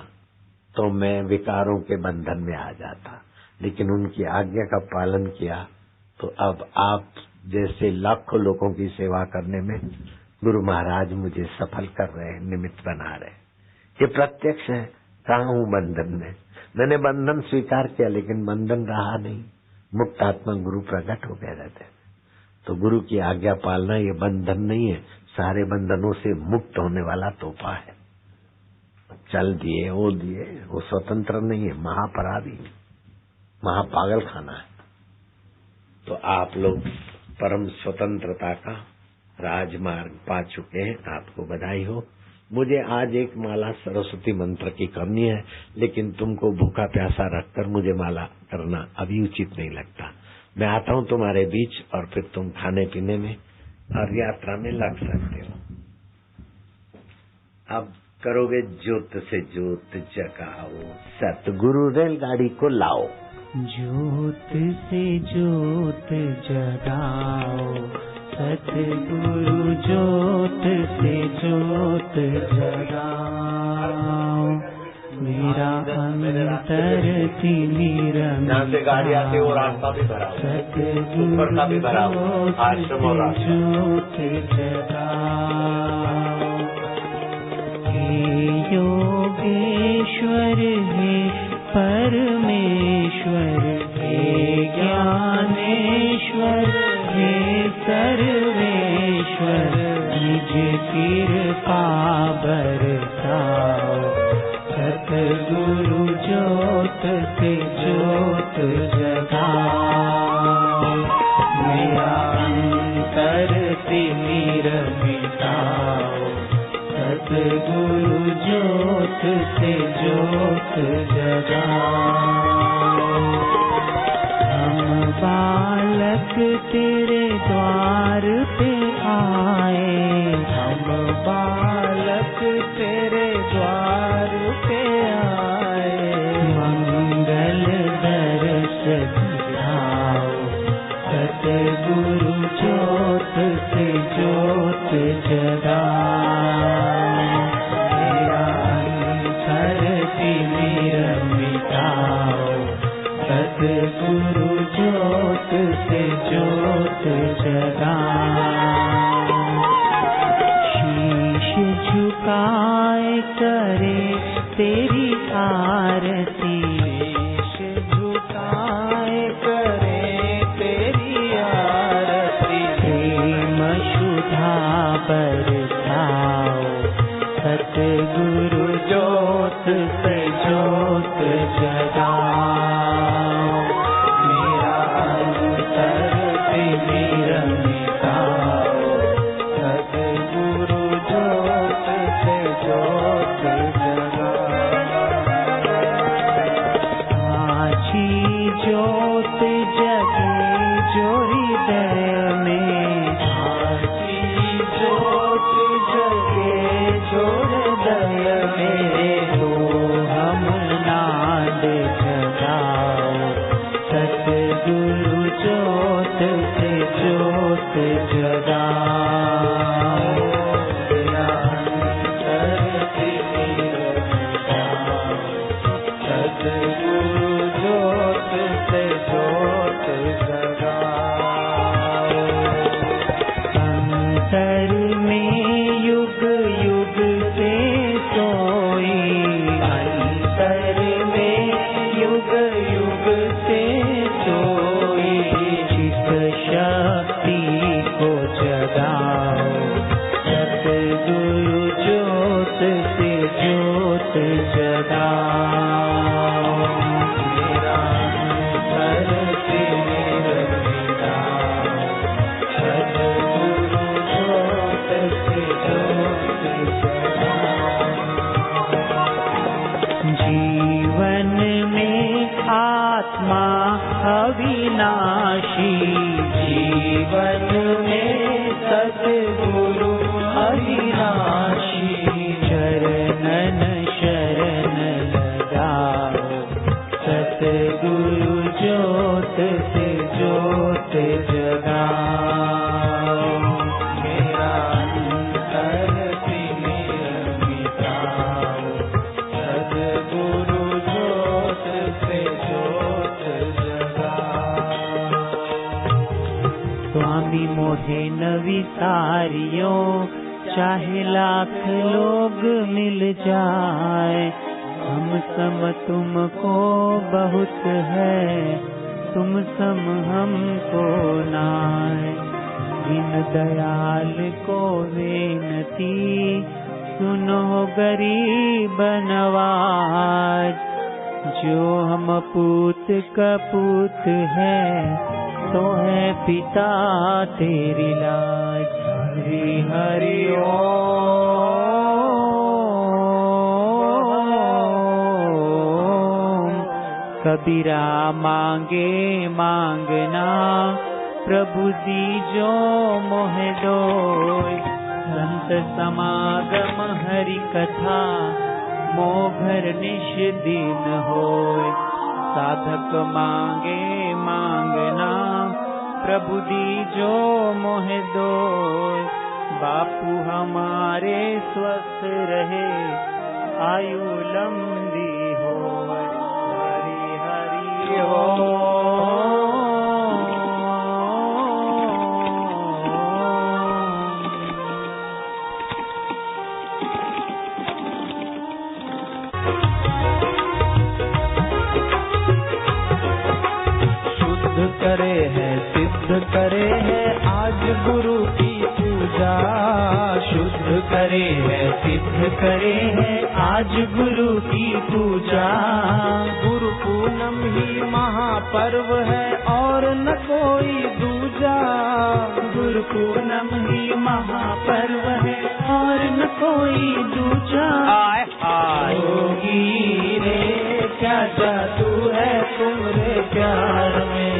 तो मैं विकारों के बंधन में आ जाता। लेकिन उनकी आज्ञा का पालन किया तो अब आप जैसे लाखों लोगों की सेवा करने में गुरु महाराज मुझे सफल कर रहे हैं, निमित्त बना रहे हैं। ये प्रत्यक्ष है। कहा हूं बंधन में, मैंने बंधन स्वीकार किया लेकिन बंधन रहा नहीं। मुक्त आत्मा गुरु प्रकट हो गए रहते। तो गुरु की आज्ञा पालना ये बंधन नहीं है, सारे बंधनों से मुक्त होने वाला तोहफा है। चल दिए, वो स्वतंत्र नहीं है, महापराधी, महापागल खाना है। तो आप लोग परम स्वतंत्रता का राजमार्ग पा चुके हैं, आपको बधाई हो। मुझे आज एक माला सरस्वती मंत्र की करनी है, लेकिन तुमको भूखा प्यासा रखकर मुझे माला करना अभी उचित नहीं लगता। मैं आता हूँ तुम्हारे बीच और फिर तुम खाने पीने में और यात्रा में लग सकते हो। अब करोगे ज्योत से ज्योत जगाओ, सतगुरु रेलगाड़ी को लाओ। ज्योत से ज्योत जगाओ, सतगुरु ज्योत से ज्योत जगाओ। मेरा अंतर तिमिर से गाड़ी आती वो रास्ता भी भरा, ऊपर का भी भरा, आश्रम और ज्योत जगाओ। हे योगेश्वर हे परमेश्वर, हे ज्ञानेश्वर हे सर्वेश्वर, निज कृपा बरसाओ। सतगुरु ज्योत से ज्योत जगाओ। मेरा अंतर तिमिर मिटाओ। सतगुरु ज्योत से ज्योत जगाओ। हम बालक तेरे द्वार पे आए, हम बालक तेरे द्वार पे आए। मंगल दर्श दिखाओ। सतगुरु ज्योत से ज्योत जगाओ। मेरा अंतर तिमिर मिटाओ। सतगुरु ज्योत से ज्योत जगाओ। शीश झुकाए करे तेरी आरती, शीश झुकाए करे तेरी आरती। प्रेम सुधा बरसाओ। सतगुरु ज्योत से ज्योत जगाओ। मेरा अंतर तिमिर मिटाओ। सतगुरु ज्योत से ज्योत जगाओ। साची ज्योत जगे जो हृदय में, साची ज्योत जगे जो हृदय में। तो हम नाद जगाओ। सतगुरु ज्योत से ज्योत जगाओ। मेरा अंतर तिमिर मिटाओ। सतगुरु ज्योत से ज्योत जगाओ। अंतर में युग युग से सोई, अंतर में युग युग से सोई। चित शक्ति को जगाओ। सतगुरु ज्योत से ज्योत जगाओ। मेरा अंतर तिमिर मिटाओ। सतगुरु ज्योत से ज्योत जगाओ। जीवन में आत्मा अविनाशी, जीवन में सतगुरु अविनाशी। चरणन शरण लगाओ। सतगुरु ज्योत से ज्योत जगाओ। मेरा अंतर तिमिर मिटाओ। सतगुरु ज्योत से ज्योत जगाओ। स्वामी मोहे न विसारियो, चाहे लाख लोग मिल जाए। हम सम तुमको बहुत है, तुम सम हमको नाय। दीन दयाल को विनती, सुनो गरीब नवाज। जो हम पूत कपूत है, तो है पिता तेरी लाज। हरि हरि ओम कबीरा मांगे मांगना, प्रभु दीजो मोह दोय। संत समागम हरि कथा, मोघर निश दिन होय। साधक मांगे मांगना, प्रभु दीजो मोह दोय। बापू हमारे स्वस्थ रहे, आयु लंबी हो। हरि हरि हो। शुद्ध करे है सिद्ध करे है आज गुरु की पूजा। शुद्ध करे है सिद्ध करे है आज गुरु की पूजा। गुरु पूनम ही महापर्व है और न कोई दूजा। गुरु पूनम ही महापर्व है और न कोई दूजा। जोगी रे क्या जादू है तुमरे प्यार में।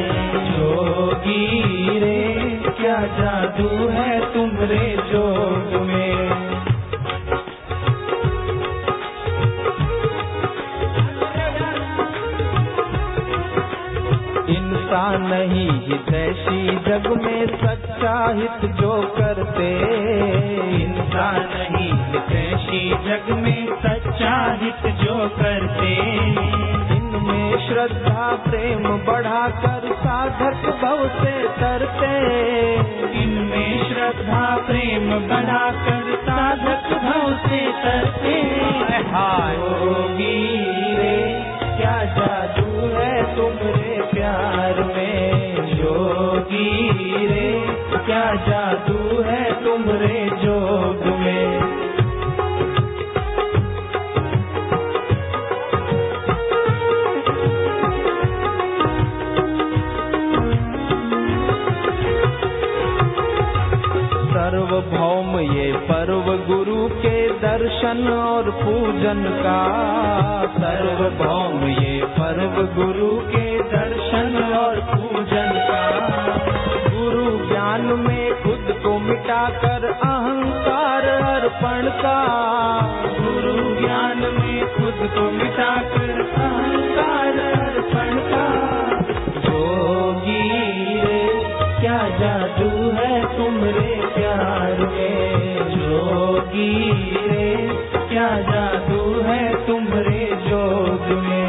जोगी रे क्या जादू है तुमरे जोग में। इंसान नहीं हितैषी जग में सच्चा हित जो करते। इंसान नहीं हितैषी जग में सच्चा हित जो करते। इनमें श्रद्धा प्रेम बढ़ाकर साधक भव से तरते। इनमें श्रद्धा प्रेम बढ़ाकर साधक भव से तरते। जोगी रे क्या जादू है तुमरे प्यार में। जोगी रे क्या जादू है तुमरे जोग में। सार्वभौम ये पर्व गुरु के दर्शन और पूजन का। सार्वभौम ये पर्व गुरु के दर्शन और पूजन का। गुरु ज्ञान में खुद को मिटाकर अहंकार अर्पण का। गुरु ज्ञान में खुद को मिटाकर अहंकार अर्पण का। जोगी रे क्या जादू है तुमरे प्यार में। जोगी रे क्या जादू है तुमरे जोग में।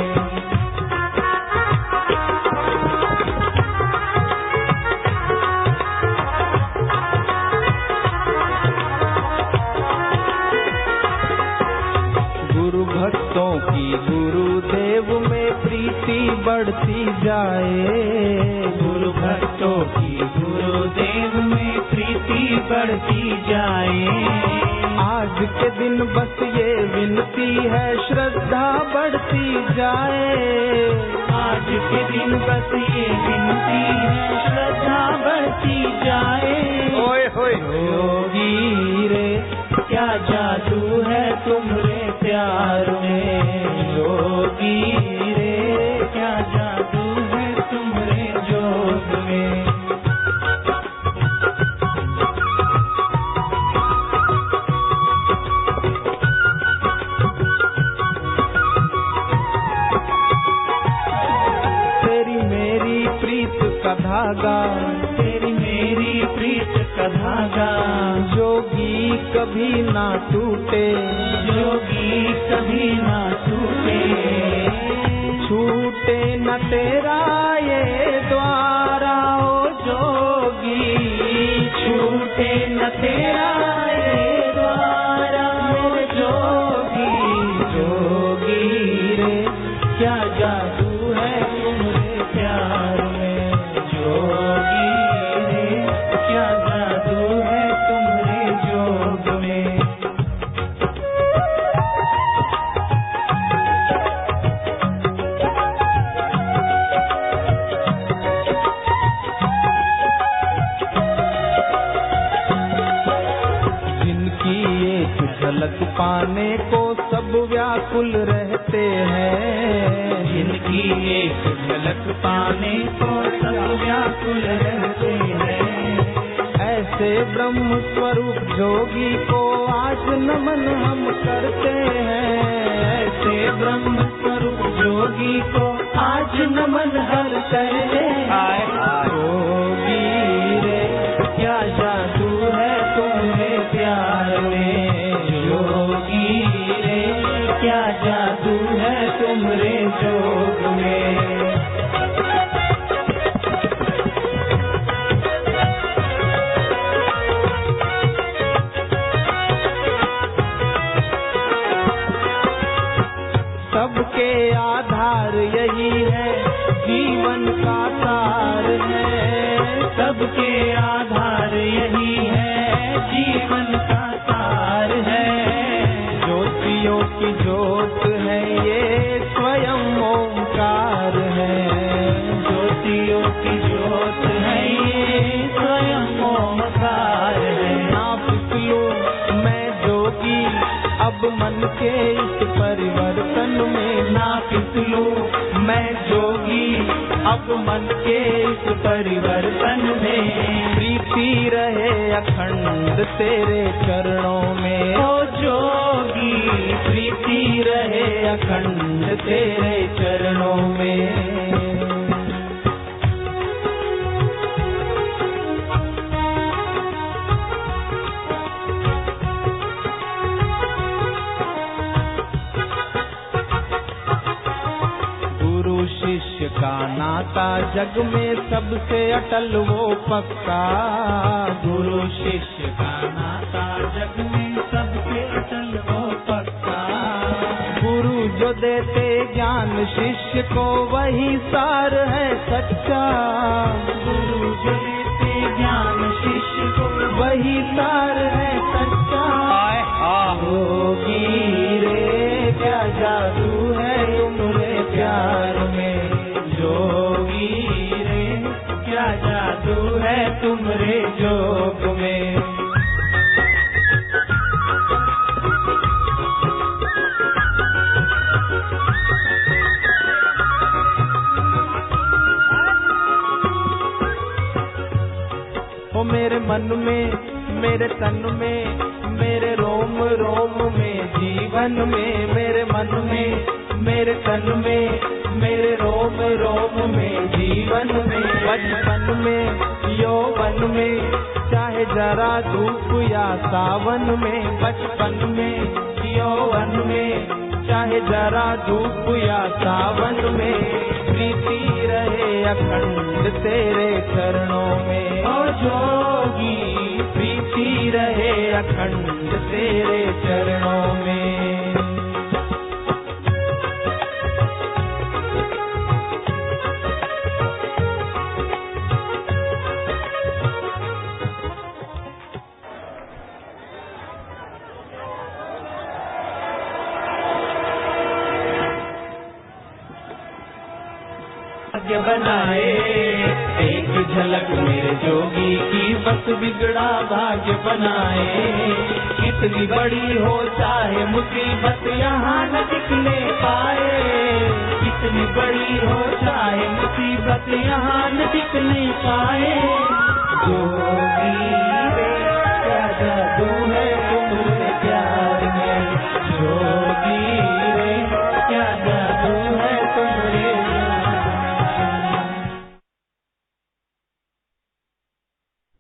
गुरु भक्तों की गुरुदेव में प्रीति बढ़ती जाए। गुरु भक्तों की गुरुदेव में प्रीति बढ़ती जाए। आज के दिन बस ये विनती है श्रद्धा बढ़ती जाए। आज के दिन बस ये विनती है श्रद्धा बढ़ती जाए। ओए होए जोगी रे क्या जादू है तुमरे प्यार में। जोगी रे क्या जादू है तुमरे जोग में। तेरी मेरी प्रीत का धागा। तेरी मेरी प्रीत का धागा। जोगी कभी ना टूटे। जोगी कभी ना टूटे। छूटे न तेरा ये द्वारा ओ जोगी। छूटे न तेरा ये द्वारा ओ जोगी। जोगी रे क्या जादू है तुमरे प्यार में। जोगी रे क्या जादू है तुमरे जोग में। जाने को सब व्याकुल रहते हैं। ऐसे ब्रह्म स्वरूप जोगी को आज नमन हम करते हैं। ऐसे ब्रह्म स्वरूप जोगी को आज नमन हम करते हैं। जोगी रे क्या जादू है तुम्हारे प्यार में, योगी रे क्या जादू है तुम्हारे जोग में। सबके आधार यही है, जीवन का सार है। सबके आधार यही है, जीवन का सार है। ज्योतियों की ज्योत है ये स्वयं ओंकार है। ज्योतियों की ज्योत है ये स्वयं ओंकार है। आप लो मैं जोगी अब मन के इस परिवर्तन में, ना पिसलू मैं जोगी अब मन के इस परिवर्तन में। प्रीति रहे अखंड तेरे चरणों में, ओ जोगी प्रीति रहे अखंड तेरे चरणों में। शिष्य का नाता जग में सबसे अटल वो पक्का। गुरु शिष्य का नाता जग में सबसे अटल वो पक्का। गुरु जो देते ज्ञान शिष्य को वही सार है सच्चा। गुरु जो देते ज्ञान शिष्य को वही सार है सच्चा। योगी रे क्या जादू है तुम्हारे प्यार में, जोगी रे क्या जादू है तुम्हारे जोग में। ओ मेरे मन में मेरे तन में मेरे रोम रोम में जीवन में, मेरे मन में मेरे तन में मेरे रोम रोम में जीवन में। बचपन में यौवन में चाहे जरा धूप या सावन में। बचपन में यौवन में चाहे जरा धूप या सावन में। प्रीति रहे अखंड तेरे चरणों में, ओ जोगी प्रीति रहे अखंड तेरे चरणों में। भाग्य बनाए एक झलक मेरे जोगी की, बस बिगड़ा भाग्य बनाए। कितनी बड़ी हो चाहे मुसीबत यहाँ न टिकने पाए। कितनी बड़ी हो चाहे मुसीबत यहाँ न टिकने पाए। जोगी